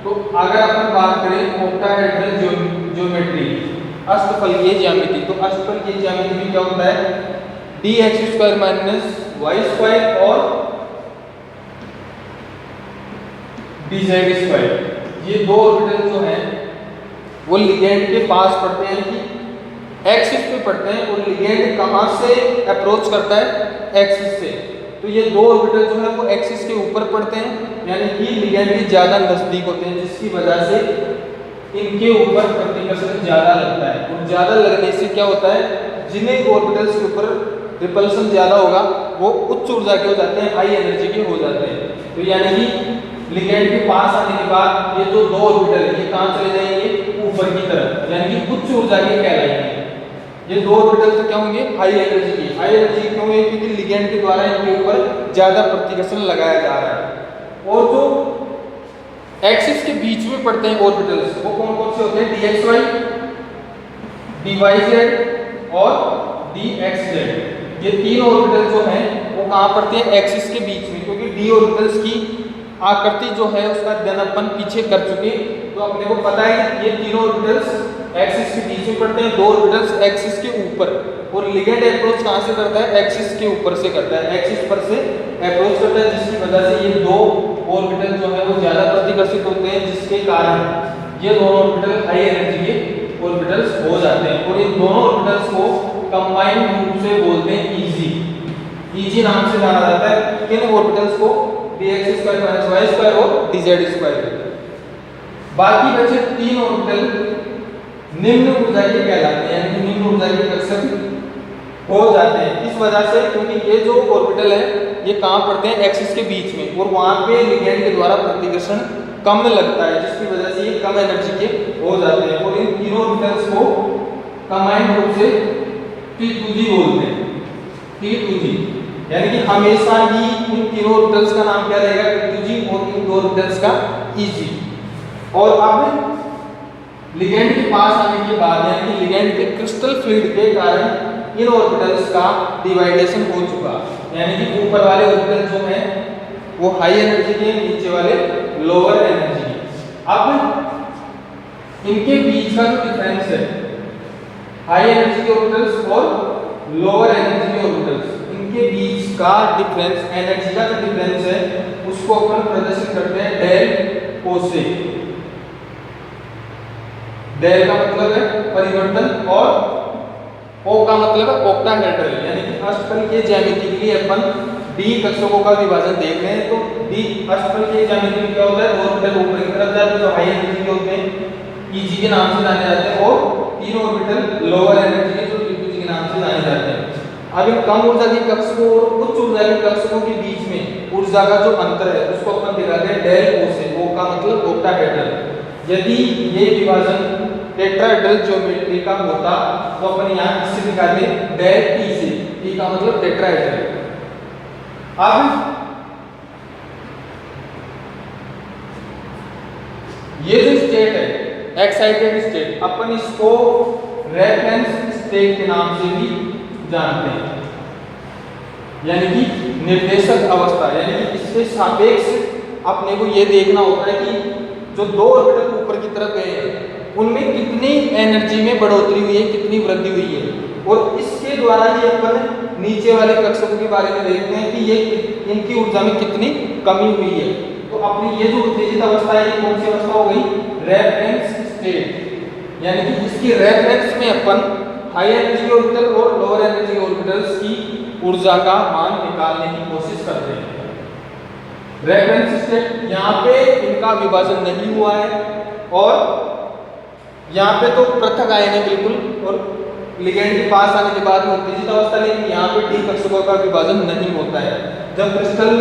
तो अगर अपन बात करें ऑक्टाहेड्रल ज्योमेट्री, अष्टफलकीय ज्यामिति, तो अष्टफलकीय ज्यामिति में क्या होता है, d x square minus y square और डी जेड स्क्वायर, ये दो ऑर्बिटल जो हैं वो लिगेंड के पास पड़ते हैं, कि एक्सिस पे पड़ते हैं और लिगेंड कहाँ से अप्रोच करता है, एक्सिस से। तो ये दो ऑर्बिटल जो है वो एक्सिस के ऊपर पड़ते हैं, यानी कि लिगेंड के ज्यादा नजदीक होते हैं, जिसकी वजह से इनके ऊपर प्रतिकर्षण ज्यादा लगता है। और ज्यादा लगने से क्या होता है, जिन्हें ऑर्बिटल्स के ऊपर रिपल्सन ज्यादा होगा वो उच्च ऊर्जा के हो जाते हैं, हाई एनर्जी के हो जाते हैं। तो यानी कि लिगेंड के पास आने के बाद ये जो दो ऑर्बिटल है ये कहाँ चले जाएंगे, ऊपर की तरफ, यानी कि उच्च ऊर्जा के कहलाएंगे। ये दो ऑर्बिटल तो क्या होंगे, हाई एनर्जी की। हाई एनर्जी क्यों है, क्योंकि लिगेंड के द्वारा इनके ऊपर ज्यादा प्रतिकर्षण लगाया जा रहा है। और जो एक्सिस के बीच में पड़ते हैं ऑर्बिटल्स वो कौन कौन से होते हैं, d x y, d y z और डी एक्स जेड। ये तीन ऑर्बिटल जो हैं वो कहाँ पड़ते हैं, एक्सिस के बीच में, क्योंकि डी ऑर्बिटल्स की आकृति जो है उसका अध्ययन अपन पीछे कर चुके। तो अपने को पता है ये तीनों ऑर्बिटल्स एक्सिस के बीच में पड़ते हैं, दो ऑर्बिटल्स एक्सिस के ऊपर। और लिगेंड अप्रोच कहाँ से करता है, एक्सिस के ऊपर से करता है, एक्सिस पर से अप्रोच करता है, जिसकी वजह से ये दो ऑर्बिटल जो है वो ज्यादा प्रतिकर्षित होते हैं, जिसके कारण ये दोनों ऑर्बिटल हाई एनर्जी के ऑर्बिटल्स हो जाते हैं। और इन दोनों ऑर्बिटल्स को कंबाइंड रूप से बोलते हैं ईजी। ईजी नाम से जाना जाता है किन ऑर्बिटल्स को, d x square minus y square और डी जेड स्क्वायर। बाकी बचे तीन ऑर्बिटल निम्न ऊर्जा के कहलाते हैं, यानी कि निम्न ऊर्जा के कक्षक हो जाते हैं। इस वजह से क्योंकि ये जो ऑर्बिटल है ये कहाँ पड़ते हैं, एक्सिस के बीच में, और वहां पे लिगेंड के द्वारा प्रतिकर्षण कम लगता है, जिसकी वजह से ये कम एनर्जी के हो जाते हैं। और इन तीनों ऑर्बिटल्स को कंबाइंड रूप से T2G बोलते हैं, T2G, यानी कि हमेशा ही इन तीनों ऑर्बिटल्स का नाम क्या रहेगा, T2G, और इन दो ऑर्बिटल्स का EG। और अब लिगेंड के पास आने के बाद, यानी कि लिगेंड के क्रिस्टल फील्ड के कारण इन ऑर्बिटल्स का डिवाइडेशन हो चुका, यानी कि ऊपर वाले ऑर्बिटल जो हैं वो हाई एनर्जी के, नीचे वाले लोअर एनर्जी के। अब इनके बीच का जो डिफरेंस है, हाई एनर्जी के ऑर्बिटल्स और लोअर एनर्जी के ऑर्बिटल्स, इनके बीच का डिफरेंस, एनर्जी का जो डिफरेंस है उसको अपन प्रदर्शित करते हैं डेल ओ से। डेल का मतलब है परिवर्तन और ओ का मतलब है ऑक्टाहेड्रल, यानी कि अष्टफलकीय ज्यामिति के लिए अपन डी कक्षकों का विभाजन देख रहे हैं। तो डी अष्टफलकीय ज्यामिति में क्या होता है, दो ऑर्बिटल ऊपर की जाते हैं जो हाई एनर्जी के होते हैं Eg के नाम से जाने जाते हैं, और तीन ऑर्बिटल लोअर एनर्जी के जो P2G के नाम से जाने जाते हैं। अब इन कम ऊर्जा के कक्षकों और उच्च ऊर्जा के कक्षकों के बीच में ऊर्जा का जो अंतर है उसको अपन दिखाते हैं डेल O से। O का मतलब ऑक्टाहेड्रल। यदि ये विभाजन टेट्राहेड्रल ज्योमेट्री का होता तो अपन यहाँ किससे दिखाते डेल T से। T का मतलब टेट्राहेड्रल। अब ये जो स्टेट है एक्साइटेड स्टेट, अपन इसको रेफरेंस स्टेट के नाम से भी जानते हैं, यानी कि निर्देशक अवस्था। यानी कि इसके सापेक्ष अपने को ये देखना होता है कि जो दो ऑर्बिटल ऊपर की तरफ गए हैं उनमें कितनी एनर्जी में बढ़ोतरी हुई है, कितनी वृद्धि हुई है, और इसके द्वारा ही अपन नीचे वाले कक्षकों के बारे में देखते हैं कि ये इनकी ऊर्जा में कितनी कमी हुई है। तो अपनी ये जो उत्तेजित अवस्था है ये कौन सी अवस्था हो गई, रेफरेंस स्टेट। यानी कि इसकी रेफरेंस में अपन हाई एनर्जी ऑर्बिटल और लोअर एनर्जी ऑर्बिटल्स की ऊर्जा का मान निकालने की कोशिश करते हैं। रेफरेंस स्टेट यहाँ पे इनका विभाजन नहीं हुआ है, और यहाँ पे तो पृथक आयन है बिल्कुल, और लिगेंड के पास आने के बाद में उत्तेजित अवस्था, लेकिन यहाँ पे डी कक्षकों का विभाजन नहीं होता है। जब क्रिस्टल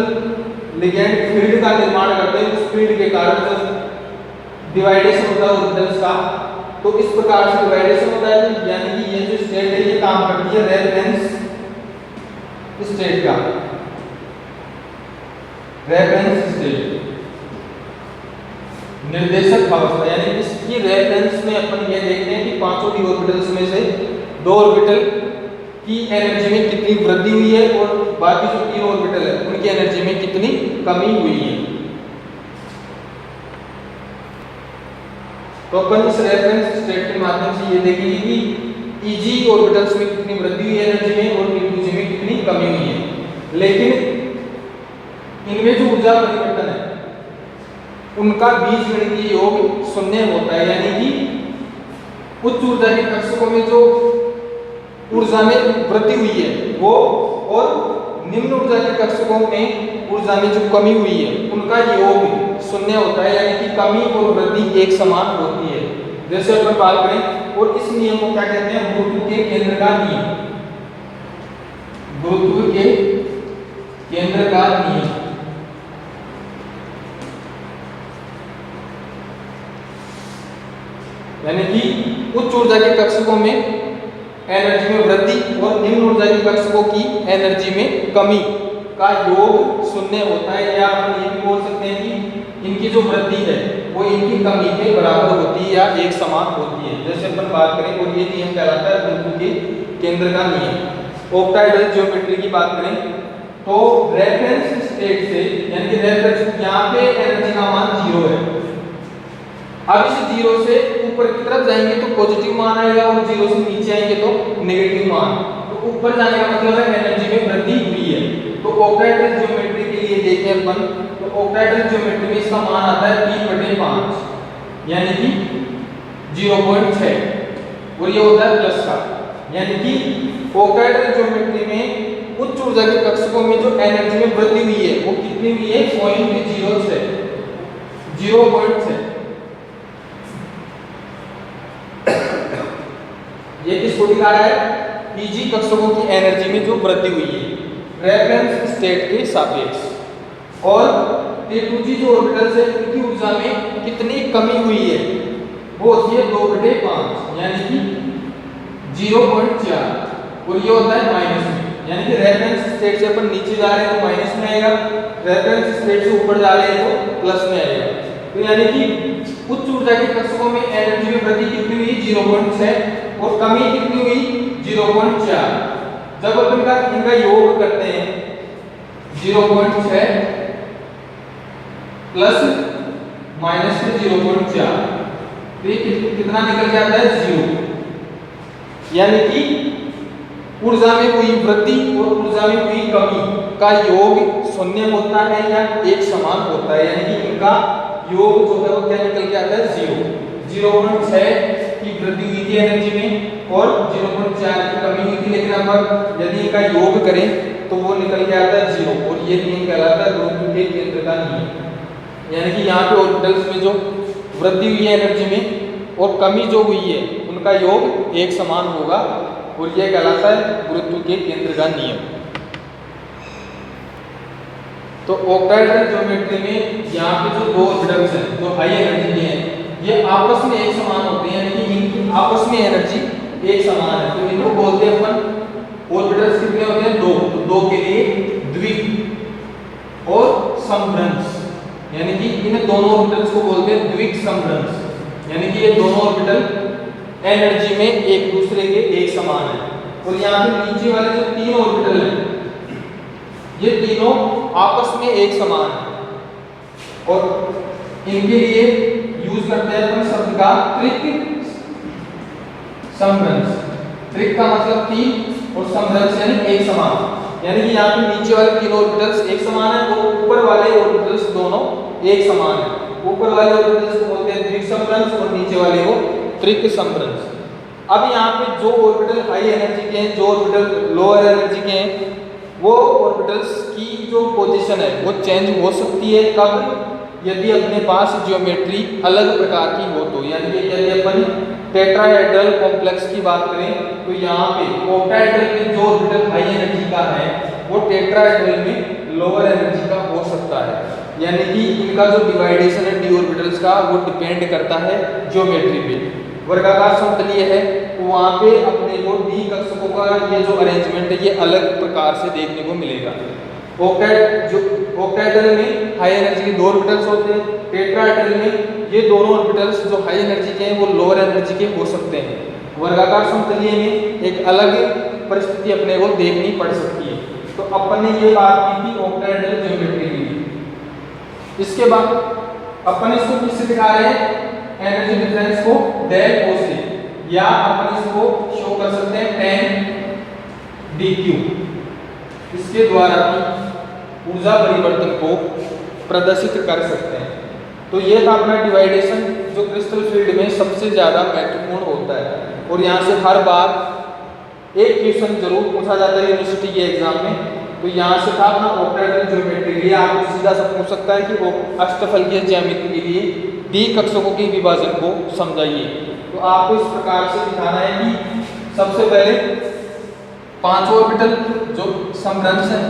लिगेंड फील्ड का निर्माण करते हैं उस फील्ड के कारण जब डिवाइडेशन होता है ऑर्बिटल्स का, तो इस प्रकार से डिवाइडेशन होता है। यानी कि ये जो स्टेट है ये काम करती है रेफरेंस स्टेट का। रेफरेंस स्टेट निर्देशक अवस्था, यानी इसकी रेफरेंस में अपन ये देखते हैं कि पांचों डी ऑर्बिटल्स में से दो ऑर्बिटल की एनर्जी में कितनी वृद्धि हुई है और बाकी जो तीन ऑर्बिटल है उनकी एनर्जी में कितनी कमी हुई है। तो अपन इस रेफरेंस स्टेट के माध्यम से ये देखेंगे कि Eg ऑर्बिटल्स में कितनी वृद्धि हुई है एनर्जी में और P2G में कितनी कमी हुई है। लेकिन इनमें जो ऊर्जा परिवर्तन है उनका बीजगणितीय योग शून्य होता है। यानी कि उच्च ऊर्जा के कक्षकों में जो ऊर्जा में वृद्धि हुई है वो, और निम्न ऊर्जा के कक्षकों में ऊर्जा में जो कमी हुई है उनका योग शून्य होता है। यानी कि कमी और वृद्धि एक समान होती है। जैसे अपन बात करें, और इस नियम को क्या कहते हैं, गुरुत्व के केंद्र का नियम। गुरुत्व के केंद्र का नियम। यानी कि उच्च ऊर्जा के कक्षकों में एनर्जी में वृद्धि और निम्न ऊर्जा के कक्षकों की एनर्जी में कमी का योग शून्य होता है। या हम ये भी बोल सकते हैं कि इनकी जो वृद्धि है वो इनकी कमी के बराबर होती है या एक समान होती है। जैसे अपन बात करें, और ये नियम कहलाता है गुरुत्व के केंद्र का नियम। ऑक्टाहेड्रल ज्योमेट्री की बात करें तो रेफरेंस स्टेट से, यानी कि रेफरेंस यहाँ पे एनर्जी का मान 0 है। अब इस 0 से ऊपर की तरफ जाएंगे तो पॉजिटिव मान आएगा, और 0 से नीचे आएंगे तो नेगेटिव मान। तो ऊपर जाने का मतलब है एनर्जी में वृद्धि हुई है। तो ऑक्टाहेड्रल ज्योमेट्री के लिए देखें अपन, तो ऑक्टाहेड्रल ज्योमेट्री में इसका मान आता है 3/5, यानी कि 0.6, और ये होता है प्लस का। यानी कि ऑक्टाहेड्रल ज्योमेट्री में उच्च ऊर्जा के कक्षकों में जो एनर्जी में वृद्धि हुई है वो कितनी हुई है, 0.6। ये किसको दिखा रहा है, Pg कक्षकों की एनर्जी में जो वृद्धि हुई है रेफरेंस स्टेट के सापेक्ष। और P2G जो ऑर्बिटल्स है उनकी ऊर्जा में कितनी कमी हुई है, वो होती है 2/5, यानी कि 0.4, और ये होता है माइनस में। यानी कि रेफरेंस स्टेट से अपन नीचे जा रहे हैं तो माइनस में आएगा, रेफरेंस स्टेट से ऊपर जा रहे हैं तो प्लस में आएगा। तो यानी कि उच्च ऊर्जा के कक्षकों में एनर्जी में वृद्धि कितनी हुई, 0.6, और कमी कितनी हुई, 0.4। जब अपन इनका योग करते हैं 0.6 प्लस माइनस में 0.4, तो ये कितना निकल जाता है, 0। यानी कि ऊर्जा में हुई वृद्धि और ऊर्जा में हुई कमी का योग शून्य होता है या एक समान होता है। यानी कि इनका योग जो है वो क्या निकल के आता है, 0.6 की वृद्धि हुई थी एनर्जी में और 0.4 की कमी हुई थी। लेकिन अब यदि इनका योग करें तो वो निकल के आता है 0, और ये नियम कहलाता है गुरुत्व के केंद्र का नियम। यानी कि यहाँ पे ऑर्बिटल्स में जो वृद्धि हुई है एनर्जी में और कमी जो हुई है उनका योग एक समान होगा और यह कहलाता है गुरुत्व के केंद्र का नियम। तो ऑक्टाहेड्रल ज्योमेट्री में यहाँ पे जो दो ऑर्बिटल्स हैं जो हाई एनर्जी के हैं ये आपस में एक समान होते हैं, यानी कि इनकी आपस में एनर्जी एक समान है। तो इनको बोलते हैं अपन ऑर्बिटल्स कितने होते हैं? दो। तो दो के लिए द्विक और समभ्रंश, यानी कि इन दोनों ऑर्बिटल्स को बोलते हैं द्विक समभ्रंश, यानी कि ये दोनों ऑर्बिटल एनर्जी में एक दूसरे के एक समान है। और यहाँ पे नीचे वाले जो तीन ऑर्बिटल हैं ये तीनों आपस में एक समान है और इनके लिए यूज करते हैं अपन शब्द का त्रिक समभ्रंश। त्रिक का मतलब तीन और समभ्रंश यानी एक समान, यानी कि यहाँ पे नीचे वाले तीन ऑर्बिटल्स एक समान है और ऊपर वाले ऑर्बिटल्स दोनों एक समान है। ऊपर वाले ऑर्बिटल्स को बोलते हैं द्विक समभ्रंश और नीचे वाले को त्रिक समभ्रंश। अब यहाँ पे जो ऑर्बिटल हाई एनर्जी के हैं, जो ऑर्बिटल लोअर एनर्जी के हैं, वो ऑर्बिटल्स की जो पोजीशन है वो चेंज हो सकती है। कब? यदि अपने पास ज्योमेट्री अलग प्रकार की हो तो, यानी कि यदि अपन टेट्राहेड्रल कॉम्प्लेक्स की बात करें तो यहाँ पे ऑक्टाहेड्रल में जो ऑर्बिटल हाई एनर्जी का है वो टेट्राहेड्रल में लोअर एनर्जी का हो सकता है, यानी कि इनका जो डिवाइडेशन है डी ऑर्बिटल्स का वो डिपेंड करता है ज्योमेट्री पे। वर्गाकार समतलीय है तो वहाँ पे अपने को डी कक्षकों का ये जो अरेंजमेंट है ये अलग प्रकार से देखने को मिलेगा। ऑक्टाहेड्रल में हाई एनर्जी के दो ऑर्बिटल्स होते हैं, टेट्राहेड्रल में ये दोनों ऑर्बिटल्स जो हाई एनर्जी के हैं वो लोअर एनर्जी के हो सकते हैं। वर्गाकार समतलीय में एक अलग परिस्थिति अपने को देखनी पड़ सकती है। तो अपन ने ये बात की थी ऑक्टाहेड्रल ज्योमेट्री की। इसके बाद अपन इसको किससे दिखा रहे हैं? एनर्जी डिफरेंस को डेल ओ से, या अपन इसको शो कर सकते हैं tan dq। इसके द्वारा भी ऊर्जा परिवर्तन को प्रदर्शित कर सकते हैं। तो ये था अपना डिवाइडेशन जो क्रिस्टल फील्ड में सबसे ज़्यादा महत्वपूर्ण होता है और यहाँ से हर बार एक क्वेश्चन जरूर पूछा जाता है यूनिवर्सिटी के एग्जाम में। तो यहाँ से था अपना ऑक्टाहेड्रल ज्योमेट्री के लिए आपको सीधा सा पूछ सकता है कि वो अष्टफलकीय ज्यामिति के लिए डी कक्षकों के विभाजन को समझाइए। तो आपको इस प्रकार से दिखाना है कि सबसे पहले पांच ऑर्बिटल जो समभ्रंश है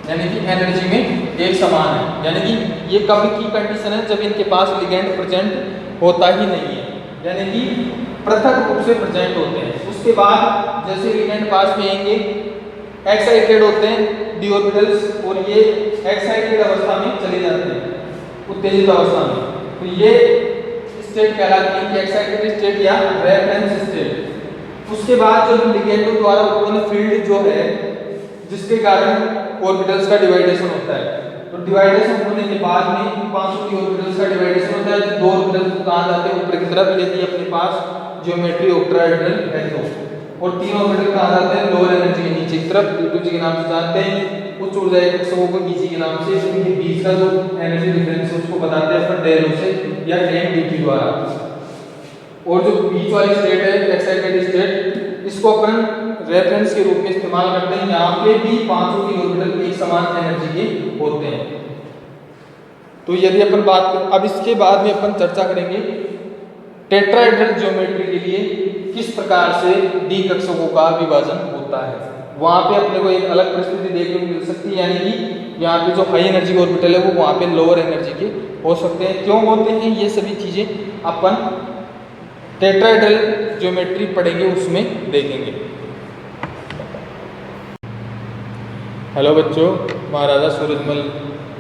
यानी कि एनर्जी में एक समान है, यानी कि ये कब की कंडीशन है? जब इनके पास लिगेंड प्रेजेंट होता ही नहीं है, यानी कि पृथक रूप से प्रेजेंट होते हैं। उसके बाद जैसे लिगेंड पास में आएंगे एक्साइटेड होते हैं डी ऑर्बिटल्स और ये एक्साइटेड अवस्था में चले जाते हैं, उत्तेजित अवस्था में। तो ये स्टेट कहलाती है कि एक्साइटेड स्टेट या रेफरेंस स्टेट। उसके बाद जो लिगेंडों द्वारा उत्पन्न फील्ड जो है जिसके कारण ऑर्बिटल्स का डिवाइडेशन होता है, तो डिवाइडेशन होने के बाद में इन पांचों की ऑर्बिटल्स का डिवाइडेशन होता है। दो ऑर्बिटल्स कहाँ जाते हैं? ऊपर की तरफ, यदि अपने पास ज्योमेट्री ऑक्टाहेड्रल है तो। और तीन ऑर्बिटल कहाँ जाते हैं? लोअर एनर्जी के नीचे की तरफ, E2G के नाम से जानते हैं। उच्च ऊर्जा कक्षकों को EG के नाम से, इनके बीच का जो एनर्जी डिफरेंस है उसको बताते हैं अपन डेल से या tan dq द्वारा। और जो बीच वाली स्टेट है एक्साइटेड स्टेट, इसको अपन रेफरेंस के रूप में इस्तेमाल करते हैं। यहाँ पे भी पांचों की ऑर्बिटल एक समान एनर्जी के होते हैं। तो यदि अपन बात करें, अब इसके बाद में अपन चर्चा करेंगे टेट्राहेड्रल ज्योमेट्री के लिए किस प्रकार से डी कक्षकों का विभाजन होता है। वहाँ पे अपने को एक अलग परिस्थिति देखने को मिल सकती है, यानी कि यहाँ पे जो हाई एनर्जी के ऑर्बिटल है वो वहाँ पे लोअर एनर्जी के हो सकते हैं। क्यों होते हैं ये सभी चीज़ें अपन टेट्राहेड्रल ज्योमेट्री पढ़ेंगे उसमें देखेंगे। हेलो बच्चों, महाराजा सूरजमल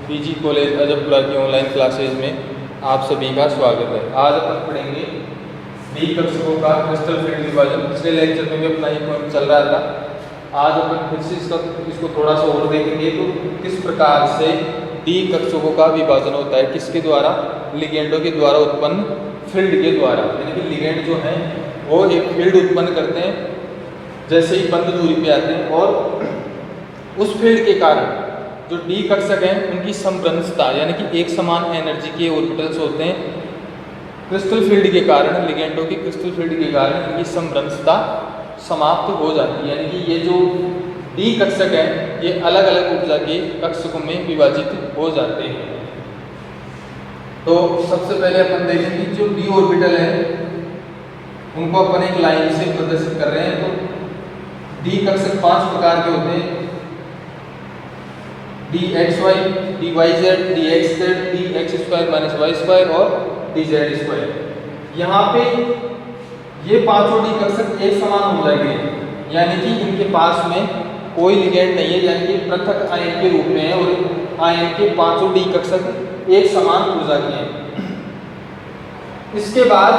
पीजी कॉलेज अजबपुरा की ऑनलाइन क्लासेज में आप सभी का स्वागत है। आज अपन पढ़ेंगे डी कक्षकों का क्रिस्टल फील्ड विभाजन। पिछले लेक्चर में भी अपना ये पॉइंट चल रहा था, आज अपन फिर से इसको थोड़ा सा और देखेंगे। तो किस प्रकार से डी कक्षकों का विभाजन होता है, किसके द्वारा? लिगेंडों के द्वारा उत्पन्न फील्ड के द्वारा, यानी कि लिगेंड जो है वो एक फील्ड उत्पन्न करते हैं जैसे ही बंद दूरी पे आते हैं, और उस फील्ड के कारण जो डी कक्षक हैं उनकी समभ्रंशता यानी कि एक समान एनर्जी के ऑर्बिटल्स होते हैं। क्रिस्टल फील्ड के कारण, लिगेंडों की क्रिस्टल फील्ड के कारण इनकी समभ्रंशता समाप्त हो जाती है, यानी कि ये जो डी कक्षक हैं ये अलग अलग ऊर्जा के कक्षकों में विभाजित हो जाते हैं। तो सबसे पहले अपन देखेंगे जो डी ऑर्बिटल है उनको अपन एक लाइन से प्रदर्शित कर रहे हैं। तो डी कक्षक 5 प्रकार के होते हैं, d x y, d y z, d x z, d x square minus y square और डी जेड स्क्वायर। यहाँ पे ये पांचों डी कक्षक एक समान हो जाएंगे, यानी कि इनके पास में कोई लिगेंड नहीं है, यानी कि पृथक आयन के रूप में है और आयन के पांचों डी कक्षक एक समान ऊर्जा के हैं। इसके बाद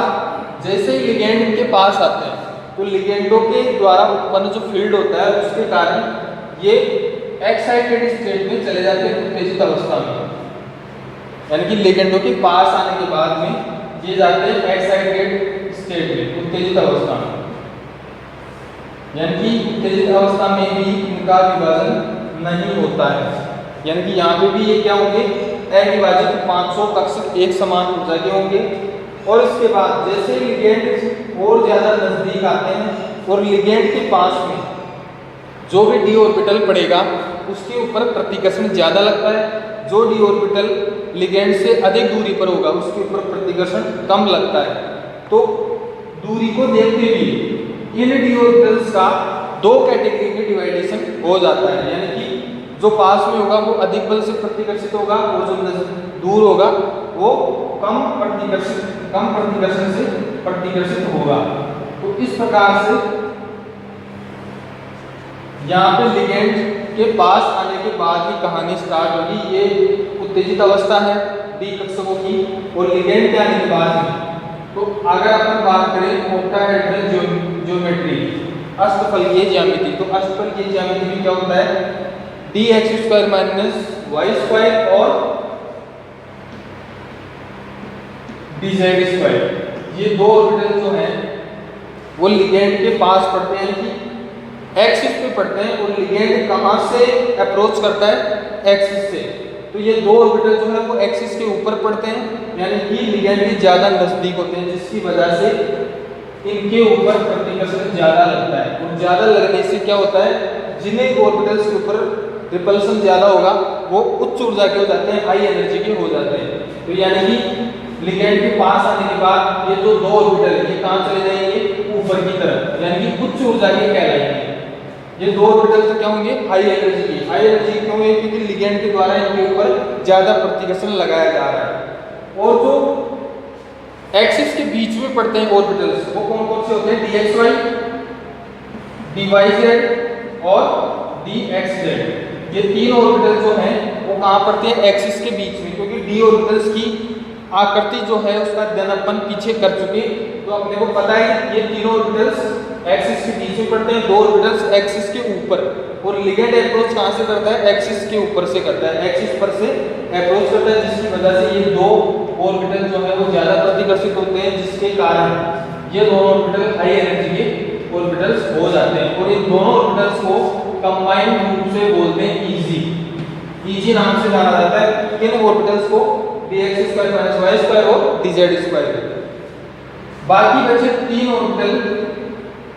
जैसे ही लिगेंड इनके पास आते हैं तो लिगेंडों के द्वारा उत्पन्न जो फील्ड होता है उसके कारण ये एक्साइटेड स्टेट में चले जाते हैं, उत्तेजित अवस्था में। यानी कि लिगेंडों के पास आने के बाद में ये जाते हैं एक्साइटेड स्टेट में, उत्तेजित अवस्था में। यानी कि उत्तेजित अवस्था में भी इनका विभाजन नहीं होता है, यानी कि यहाँ पे भी ये क्या होंगे, अविभाजित 500 कक्षक एक समान ऊर्जा के होंगे। और इसके बाद जैसे लिगेंड और ज्यादा नजदीक आते हैं और लिगेंड के पास में जो भी डी ऑर्बिटल पड़ेगा उसके ऊपर प्रतिकर्षण ज्यादा लगता है, जो डी ऑर्बिटल लिगेंड से अधिक दूरी पर होगा उसके ऊपर प्रतिकर्षण कम लगता है। तो दूरी को देखते हुए इन डी ऑर्बिटल्स का दो कैटेगरी में डिवाइडेशन हो जाता है, यानी कि जो पास में होगा वो अधिक बल से प्रतिकर्षित होगा और जो दूर होगा वो कम प्रतिकर्षण से प्रतिकर्षित होगा। तो इस प्रकार से यहाँ पे लिगेंड के पास आने के बाद ही कहानी स्टार्ट होगी। ये उत्तेजित अवस्था है डी कक्षकों की और लिगेंड के आने के बाद में। तो अगर अपन बात करें ऑक्टाहेड्रल ज्योमेट्री, अष्टफलकीय ज्यामिति, तो अष्टफलकीय ज्यामिति में क्या होता है, d x square minus y square और डी जेड स्क्वायर, ये दो ऑर्बिटल जो हैं वो लिगेंड के पास पड़ते हैं कि एक्सिस पे पड़ते हैं और लिगेंड कहाँ से अप्रोच करता है, एक्सिस से। तो ये दो ऑर्बिटल जो है वो एक्सिस के ऊपर पड़ते हैं, यानी कि लिगेंड के ज्यादा नजदीक होते हैं, जिसकी वजह से इनके ऊपर प्रतिकर्षण ज्यादा लगता है। और ज्यादा लगने से क्या होता है, जिन्हें ऑर्बिटल्स के ऊपर रिपल्सन ज्यादा होगा वो उच्च ऊर्जा के हो जाते हैं, हाई एनर्जी के हो जाते हैं। तो यानी कि लिगेंड के पास आने के बाद ये जो दो ऑर्बिटल है ये कहाँ चले जाएंगे, ऊपर की तरफ, यानी कि उच्च ऊर्जा के कहलाएंगे। ये दो ऑर्बिटल तो क्या होंगे, हाई एनर्जी की। हाई एनर्जी क्यों है, क्योंकि लिगेंड के द्वारा इनके ऊपर ज्यादा प्रतिकर्षण लगाया जा रहा है। और जो एक्सिस के बीच में पड़ते हैं ऑर्बिटल्स वो कौन कौन से होते हैं, d x y, d y z और डी एक्स जेड। ये तीन ऑर्बिटल जो हैं वो कहाँ पड़ते हैं, एक्सिस के बीच में, क्योंकि डी ऑर्बिटल्स की आकृति जो है उसका अध्ययन अपन पीछे कर चुके। तो अपने को पता है ये तीनों ऑर्बिटल्स एक्सिस के बीच में पड़ते हैं, दो ऑर्बिटल्स एक्सिस के ऊपर। और लिगेंड अप्रोच कहाँ से करता है, एक्सिस के ऊपर से करता है, एक्सिस पर से अप्रोच करता है, जिसकी वजह से ये दो ऑर्बिटल जो है वो ज्यादा प्रतिकर्षित होते हैं, जिसके कारण ये दोनों ऑर्बिटल हाई एनर्जी के ऑर्बिटल्स हो जाते हैं। और इन दोनों ऑर्बिटल्स को कंबाइंड रूप से बोलते हैं ईजी, ईजी नाम से जाना जाता है इन ऑर्बिटल्स को, d x square minus y square और डी जेड स्क्वायर। बाकी बचे तीन ऑर्बिटल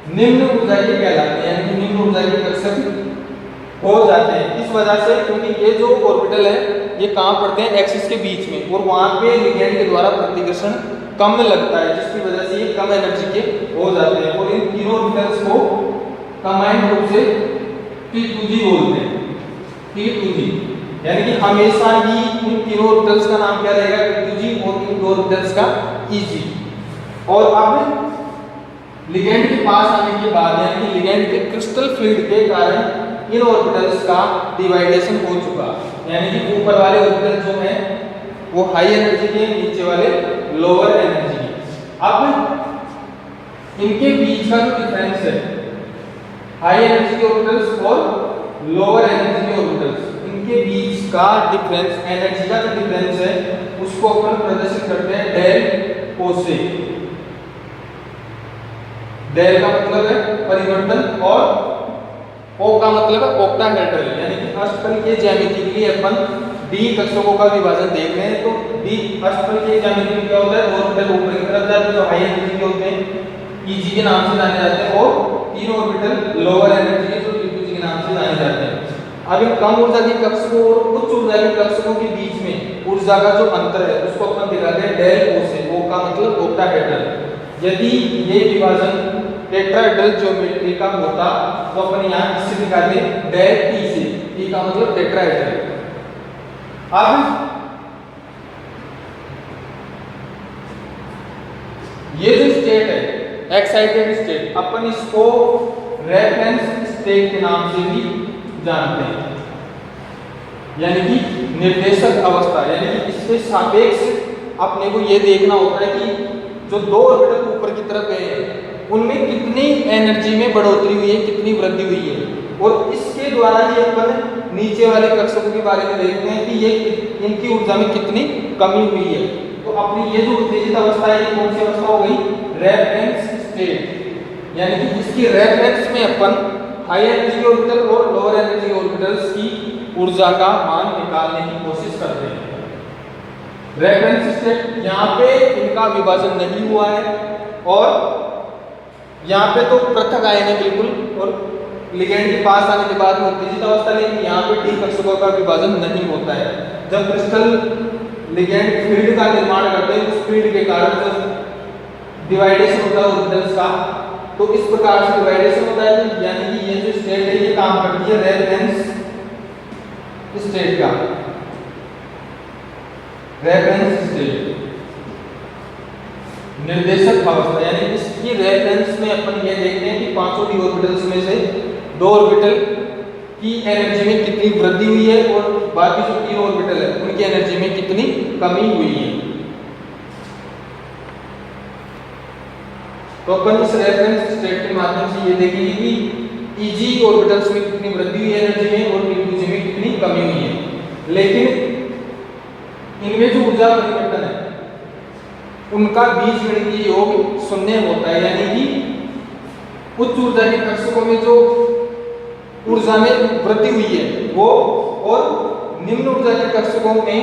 निम्न ऊर्जा के कहलाते हैं, यानी कि निम्न ऊर्जा के कक्षक हो जाते हैं। इस वजह से क्योंकि ये जो ऑर्बिटल है ये कहाँ पड़ते हैं, एक्सिस के बीच में, और वहाँ पे लिगेंड के द्वारा प्रतिकर्षण कम लगता है, जिसकी वजह से ये कम एनर्जी के हो जाते हैं। और इन तीनों ऑर्बिटल्स को कंबाइंड रूप से T2G बोलते हैं, T2G। यानी कि हमेशा ही इन तीनों ऑर्बिटल्स का नाम क्या रहेगा, T2G, और इन दो ऑर्बिटल्स का EG। और अब लिगेंड के पास आने के बाद, यानी कि लिगेंड के क्रिस्टल फील्ड के कारण इन ऑर्बिटल्स का डिवाइडेशन हो चुका, यानी कि ऊपर वाले ऑर्बिटल जो हैं वो हाई एनर्जी के, नीचे वाले लोअर एनर्जी के। अब इनके बीच का जो डिफरेंस है, हाई एनर्जी के ऑर्बिटल्स और लोअर एनर्जी के ऑर्बिटल्स, इनके बीच का डिफरेंस, एनर्जी का जो डिफरेंस है उसको अपन प्रदर्शित करते हैं डेल ओ से। डेल का मतलब है परिवर्तन और ओ का मतलब है ऑक्टाहेड्रल, यानी कि अष्टफलकीय ज्यामिति के लिए अपन डी कक्षकों का विभाजन देख रहे हैं। तो डी अष्टफलकीय ज्यामिति में क्या होता है, दो ऑर्बिटल ऊपर की तरफ जाते हैं जो हाई एनर्जी के होते हैं, ईजी के नाम से जाने जाते हैं, और तीन ऑर्बिटल लोअर एनर्जी के जो T2G के नाम से जाने जाते हैं। अब इन कम ऊर्जा के कक्षकों और उच्च ऊर्जा के कक्षकों के बीच में ऊर्जा का जो अंतर है उसको अपन दिखा हैं डेल ओ से। ओ का मतलब ऑक्टाहेड्रल। यदि ये विभाजन टेट्राहेड्रल ज्योमेट्री का होता तो अपन यहाँ किससे दिखाते डेल टी से। टी का मतलब टेट्राहेड्रल। अब ये जो स्टेट है एक्साइटेड स्टेट, अपन इसको रेफरेंस स्टेट के नाम से भी जानते हैं, यानी कि निर्देशक अवस्था। यानी कि इसके सापेक्ष अपने को ये देखना होता है कि जो दो ऑर्बिटल ऊपर की तरफ गए हैं उनमें कितनी एनर्जी में बढ़ोतरी हुई है, कितनी वृद्धि हुई है, और इसके द्वारा ये अपन नीचे वाले कक्षकों के बारे में देखते हैं कि ये इनकी ऊर्जा में कितनी कमी हुई है। तो अपनी ये जो उत्तेजित अवस्था है ये कौन सी अवस्था हो गई, रेफरेंस स्टेट। यानी कि इसकी रेफरेंस में अपन हाई एनर्जी ऑर्बिटल और लोअर एनर्जी ऑर्बिटल्स की ऊर्जा का मान निकालने की कोशिश करते हैं। रेफरेंस स्टेट यहाँ पे इनका विभाजन नहीं हुआ है और यहाँ पे तो पृथक आयन है बिल्कुल, और लिगेंड के पास आने के बाद में उत्तेजित अवस्था, लेकिन यहाँ पे डी कक्षकों का विभाजन नहीं होता है। जब क्रिस्टल लिगेंड फील्ड का निर्माण करते हैं उस फील्ड के कारण जब डिवाइडेशन होता है ऑर्बिटल्स का, तो इस प्रकार से डिवाइडेशन होता है। यानी कि ये जो स्टेट है ये काम करती है रेफरेंस स्टेट का। रेफरेंस स्टेट निर्देशक अवस्था, यानी इसकी रेफरेंस में अपन ये देखते हैं कि पांचों डी ऑर्बिटल्स में से दो ऑर्बिटल की एनर्जी में कितनी वृद्धि हुई है और बाकी जो तीन ऑर्बिटल है उनकी एनर्जी में कितनी कमी हुई है। तो अपन इस रेफरेंस स्टेट के माध्यम से ये देखेंगे कि ईजी ऑर्बिटल्स में कितनी वृद्धि हुई है एनर्जी में और ईजी में कितनी कमी हुई है। लेकिन इनमें जो ऊर्जा परिवर्तन है उनका बीजगणितीय योग शून्य होता है। यानी कि उच्च ऊर्जा के कक्षकों में जो ऊर्जा में वृद्धि हुई है वो, और निम्न ऊर्जा के कक्षकों में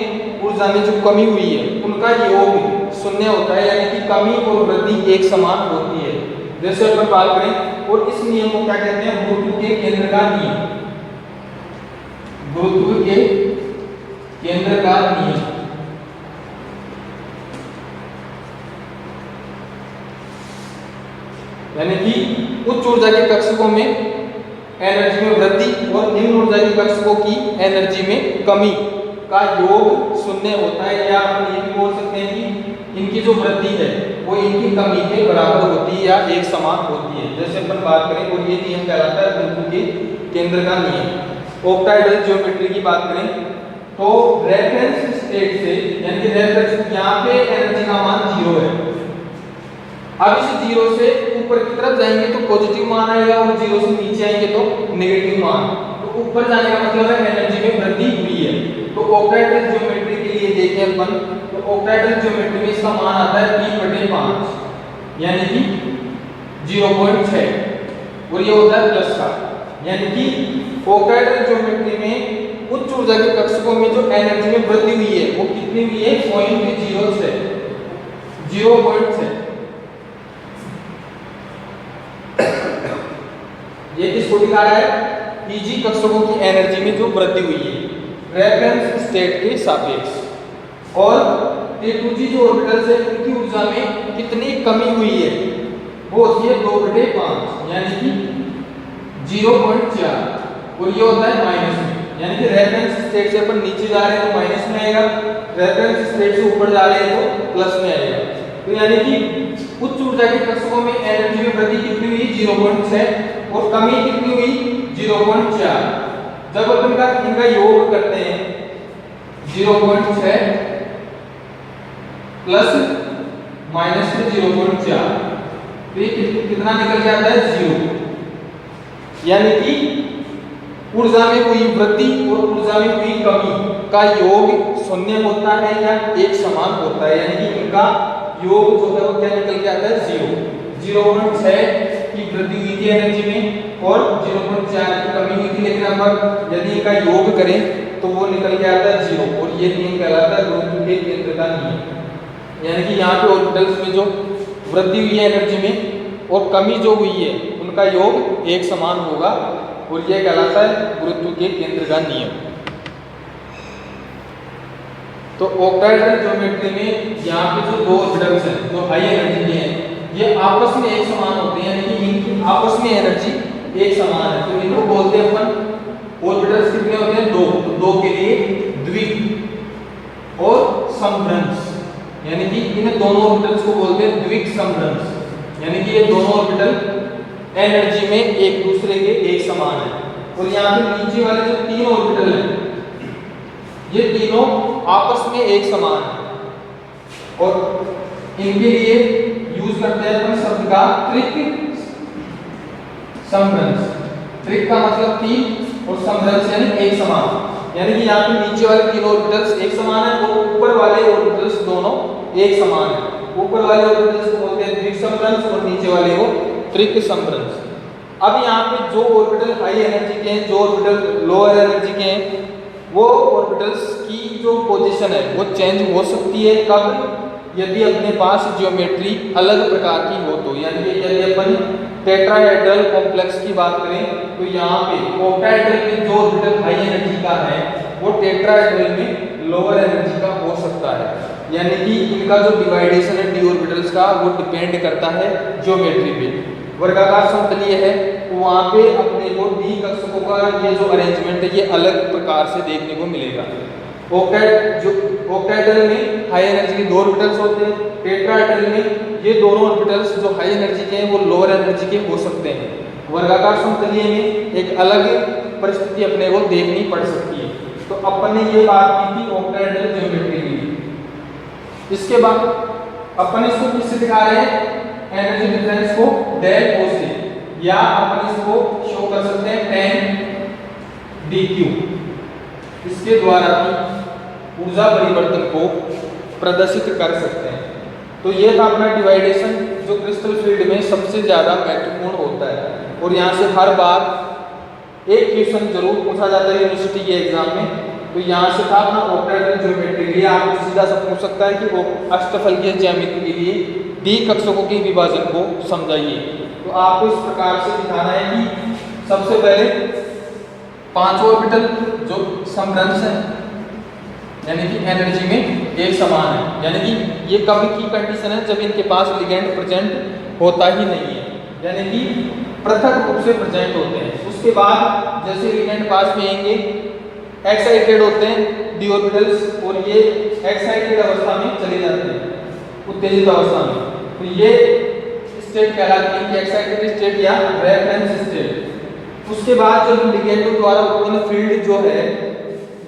ऊर्जा में जो कमी हुई है उनका योग शून्य होता है। यानी कि कमी और वृद्धि एक समान होती है। जैसे अपन बात करें, और इस नियम को क्या कहते हैं, गुरुत्व के केंद्र का नियम। गुरुत्व के केंद्र का नियम। यानी कि उच्च ऊर्जा के कक्षकों में एनर्जी में वृद्धि और निम्न ऊर्जा के कक्षकों की एनर्जी में कमी का योग शून्य होता है। या हम ये भी बोल सकते हैं कि इनकी जो वृद्धि है वो इनकी कमी के बराबर होती है या एक समान होती है। जैसे अपन बात करें, और ये नियम कहलाता है गुरुत्व के केंद्र का नियम। ऑक्टाहेड्रल ज्योमेट्री की बात करें तो रेफरेंस स्टेट से, यानी कि रेफरेंस यहाँ पे एनर्जी का मान 0 है। अब इस 0 से ऊपर की तरफ जाएंगे तो पॉजिटिव मान आएगा और 0 से नीचे आएंगे तो नेगेटिव मान। तो ऊपर जाने का मतलब है एनर्जी में वृद्धि हुई है। तो ऑक्टाहेड्रल ज्योमेट्री के लिए देखें अपन, तो ऑक्टाहेड्रल ज्योमेट्री में इसका मान आता है 3/5, यानी कि 0.6, और ये होता है प्लस का। यानी कि ऑक्टाहेड्रल ज्योमेट्री में उच्च ऊर्जा के कक्षकों में जो एनर्जी में वृद्धि हुई है वो कितनी हुई है, 0.6। ये किसको दिखा रहा है, ईजी कक्षकों की एनर्जी में जो वृद्धि हुई है रेफरेंस स्टेट के सापेक्ष। और ये 2G जो ऑर्बिटल्स है उनकी ऊर्जा में कितनी कमी हुई है वो होती है 2/5, यानी कि 0.4, और ये होता है माइनस में। यानी कि रेफरेंस स्टेट से अपन नीचे जा रहे हैं तो माइनस में आएगा, रेफरेंस स्टेट से ऊपर जा रहे हैं तो प्लस में आएगा। तो यानी कि उच्च ऊर्जा के कक्षकों में एनर्जी में वृद्धि कितनी हुई, 0.6, और कमी कितनी हुई, 0.4। जब अपन इनका योग करते हैं 0.6 प्लस माइनस में 0.4, तो ये कितना निकल जाता है, 0। यानी कि ऊर्जा में हुई वृद्धि और ऊर्जा में हुई कमी का योग शून्य होता है या एक समान होता है। यानी कि इनका योग जो है वो क्या निकल के आता है, 0.6 की वृद्धि हुई थी एनर्जी में और 0.4 की कमी हुई थी। लेकिन अब यदि इनका योग करें तो वो निकल के आता है 0, और ये नियम कहलाता है गुरुत्व के केंद्र का नियम। यानी कि यहाँ पे ऑर्बिटल्स में जो वृद्धि हुई है एनर्जी में और कमी जो हुई है उनका योग एक समान होगा, और यह कहलाता है गुरुत्व के केंद्र का नियम। तो ऑक्टाहेड्रल ज्योमेट्री में यहाँ पे जो दो ऑर्बिटल्स हैं जो हाई एनर्जी के हैं ये आपस में एक समान होते हैं, यानी कि इनकी आपस में एनर्जी एक समान है। तो इनको बोलते हैं अपन ऑर्बिटल्स कितने होते हैं? दो। तो दो के लिए द्विक और समभ्रंश, यानी कि इन दोनों ऑर्बिटल्स को बोलते हैं द्विक समभ्रंश, यानी कि ये दोनों ऑर्बिटल एनर्जी में एक दूसरे के एक समान है। और यहाँ पे नीचे वाले जो तीन ऑर्बिटल हैं ये तीनों आपस में एक समान है और इनके लिए यूज करते हैं अपन शब्द का त्रिक समभ्रंश। त्रिक का मतलब तीन और समभ्रंश यानी एक समान, यानी कि यहाँ पे नीचे वाले तीन ऑर्बिटल्स एक समान है और ऊपर वाले ऑर्बिटल्स दोनों एक समान है। ऊपर वाले ऑर्बिटल्स को बोलते हैं द्विक समभ्रंश और नीचे वाले को त्रिक समभ्रंश। अब यहाँ पे जो ऑर्बिटल हाई एनर्जी के हैं, जो ऑर्बिटल लोअर एनर्जी के हैं, वो ऑर्बिटल्स की जो पोजीशन है वो चेंज हो सकती है। कब? यदि अपने पास ज्योमेट्री अलग प्रकार की हो तो, यानी कि यदि अपन टेट्राहेड्रल कॉम्प्लेक्स की बात करें तो यहाँ पे ऑक्टाहेड्रल में जो ऑर्बिटल हाई एनर्जी का है वो टेट्राहेड्रल में लोअर एनर्जी का हो सकता है, यानी कि इनका जो डिवाइडेशन है डी ऑर्बिटल्स का वो डिपेंड करता है ज्योमेट्री पे। वर्गाकार समतलीय है तो वहाँ पे अपने को डी कक्षकों का ये जो अरेंजमेंट है ये अलग प्रकार से देखने को मिलेगा। ऑक्टाहेड्रल में हाई एनर्जी के दो ऑर्बिटल्स होते हैं, टेट्राहेड्रल में ये दोनों ऑर्बिटल्स जो हाई एनर्जी के हैं वो लोअर एनर्जी के हो सकते हैं। वर्गाकार समतलीय में एक अलग परिस्थिति अपने को देखनी पड़ सकती है। तो अपन ने ये बात की थी ऑक्टाहेड्रल ज्योमेट्री की। इसके बाद अपन इसको किससे दिखा रहे हैं? एनर्जी डिफरेंस को डेल ओ से, या अपन इसको शो कर सकते हैं tan dq, इसके द्वारा भी ऊर्जा परिवर्तन को प्रदर्शित कर सकते हैं। तो ये था अपना डिवाइडेशन जो क्रिस्टल फील्ड में सबसे ज़्यादा महत्वपूर्ण होता है और यहाँ से हर बार एक क्वेश्चन जरूर पूछा जाता है यूनिवर्सिटी के एग्जाम में। तो यहाँ से था अपना ऑक्टाहेड्रल ज्योमेट्री के लिए आपको सीधा सा पूछ सकता है कि अष्टफलकीय ज्यामिति के लिए डी कक्षकों के विभाजन को समझाइए। तो आपको इस प्रकार से दिखाना है कि सबसे पहले पांचों ऑर्बिटल जो समभ्रंश है यानी कि एनर्जी में एक समान है, यानी कि ये कब की कंडीशन है? जब इनके पास लिगेंड प्रेजेंट होता ही नहीं है, यानी कि पृथक रूप से प्रेजेंट होते हैं। उसके बाद जैसे लिगेंड पास में आएंगे एक्साइटेड होते हैं डी ऑर्बिटल्स और ये एक्साइटेड अवस्था में चले जाते हैं, उत्तेजित अवस्था में। तो ये स्टेट कहलाती है कि एक्साइटेड स्टेट या रेफरेंस स्टेट। उसके बाद जब लिगेंड द्वारा उत्पन्न फील्ड जो है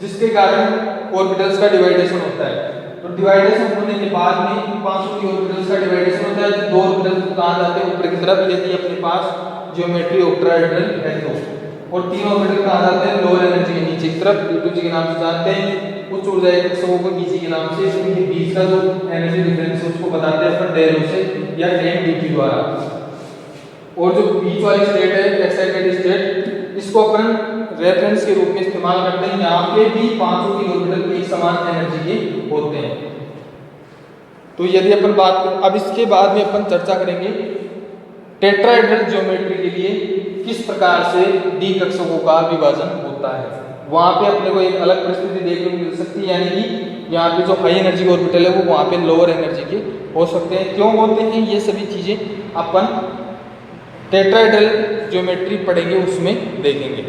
जिसके कारण ऑर्बिटल्स का डिवाइडेशन होता है, तो डिवाइडेशन होने के बाद में इन पांचों की ऑर्बिटल्स का डिवाइडेशन होता है। दो ऑर्बिटल्स कहाँ जाते हैं? ऊपर की तरफ, यदि अपने पास ज्योमेट्री ऑक्टाहेड्रल है तो। और तीन ऑर्बिटल कहाँ जाते हैं? लोअर एनर्जी के नीचे की तरफ, D2G के नाम से जानते हैं। उच्च ऊर्जा कक्षकों को BC के नाम से, उनके बीच का जो एनर्जी डिफरेंस है उसको बताते हैं अपन डेल से या tan dt द्वारा। और जो बीच वाली स्टेट है एक्साइटेड स्टेट, इसको अपन रेफरेंस के रूप में इस्तेमाल करते हैं। यहाँ पे भी पांचों की ऑर्बिटल एक समान एनर्जी के होते हैं। तो यदि अपन बात करें, अब इसके बाद में अपन चर्चा करेंगे टेट्राहेड्रल ज्योमेट्री के लिए किस प्रकार से डी कक्षकों का विभाजन होता है। वहाँ पे अपने को एक अलग परिस्थिति देखने को मिल सकती है, यानी कि यहाँ पे जो हाई एनर्जी ऑर्बिटल है वो वहाँ पे लोअर एनर्जी के हो सकते हैं। क्यों होते हैं ये सभी चीज़ें अपन टेट्राहेड्रल ज्योमेट्री पढ़ेंगे उसमें देखेंगे।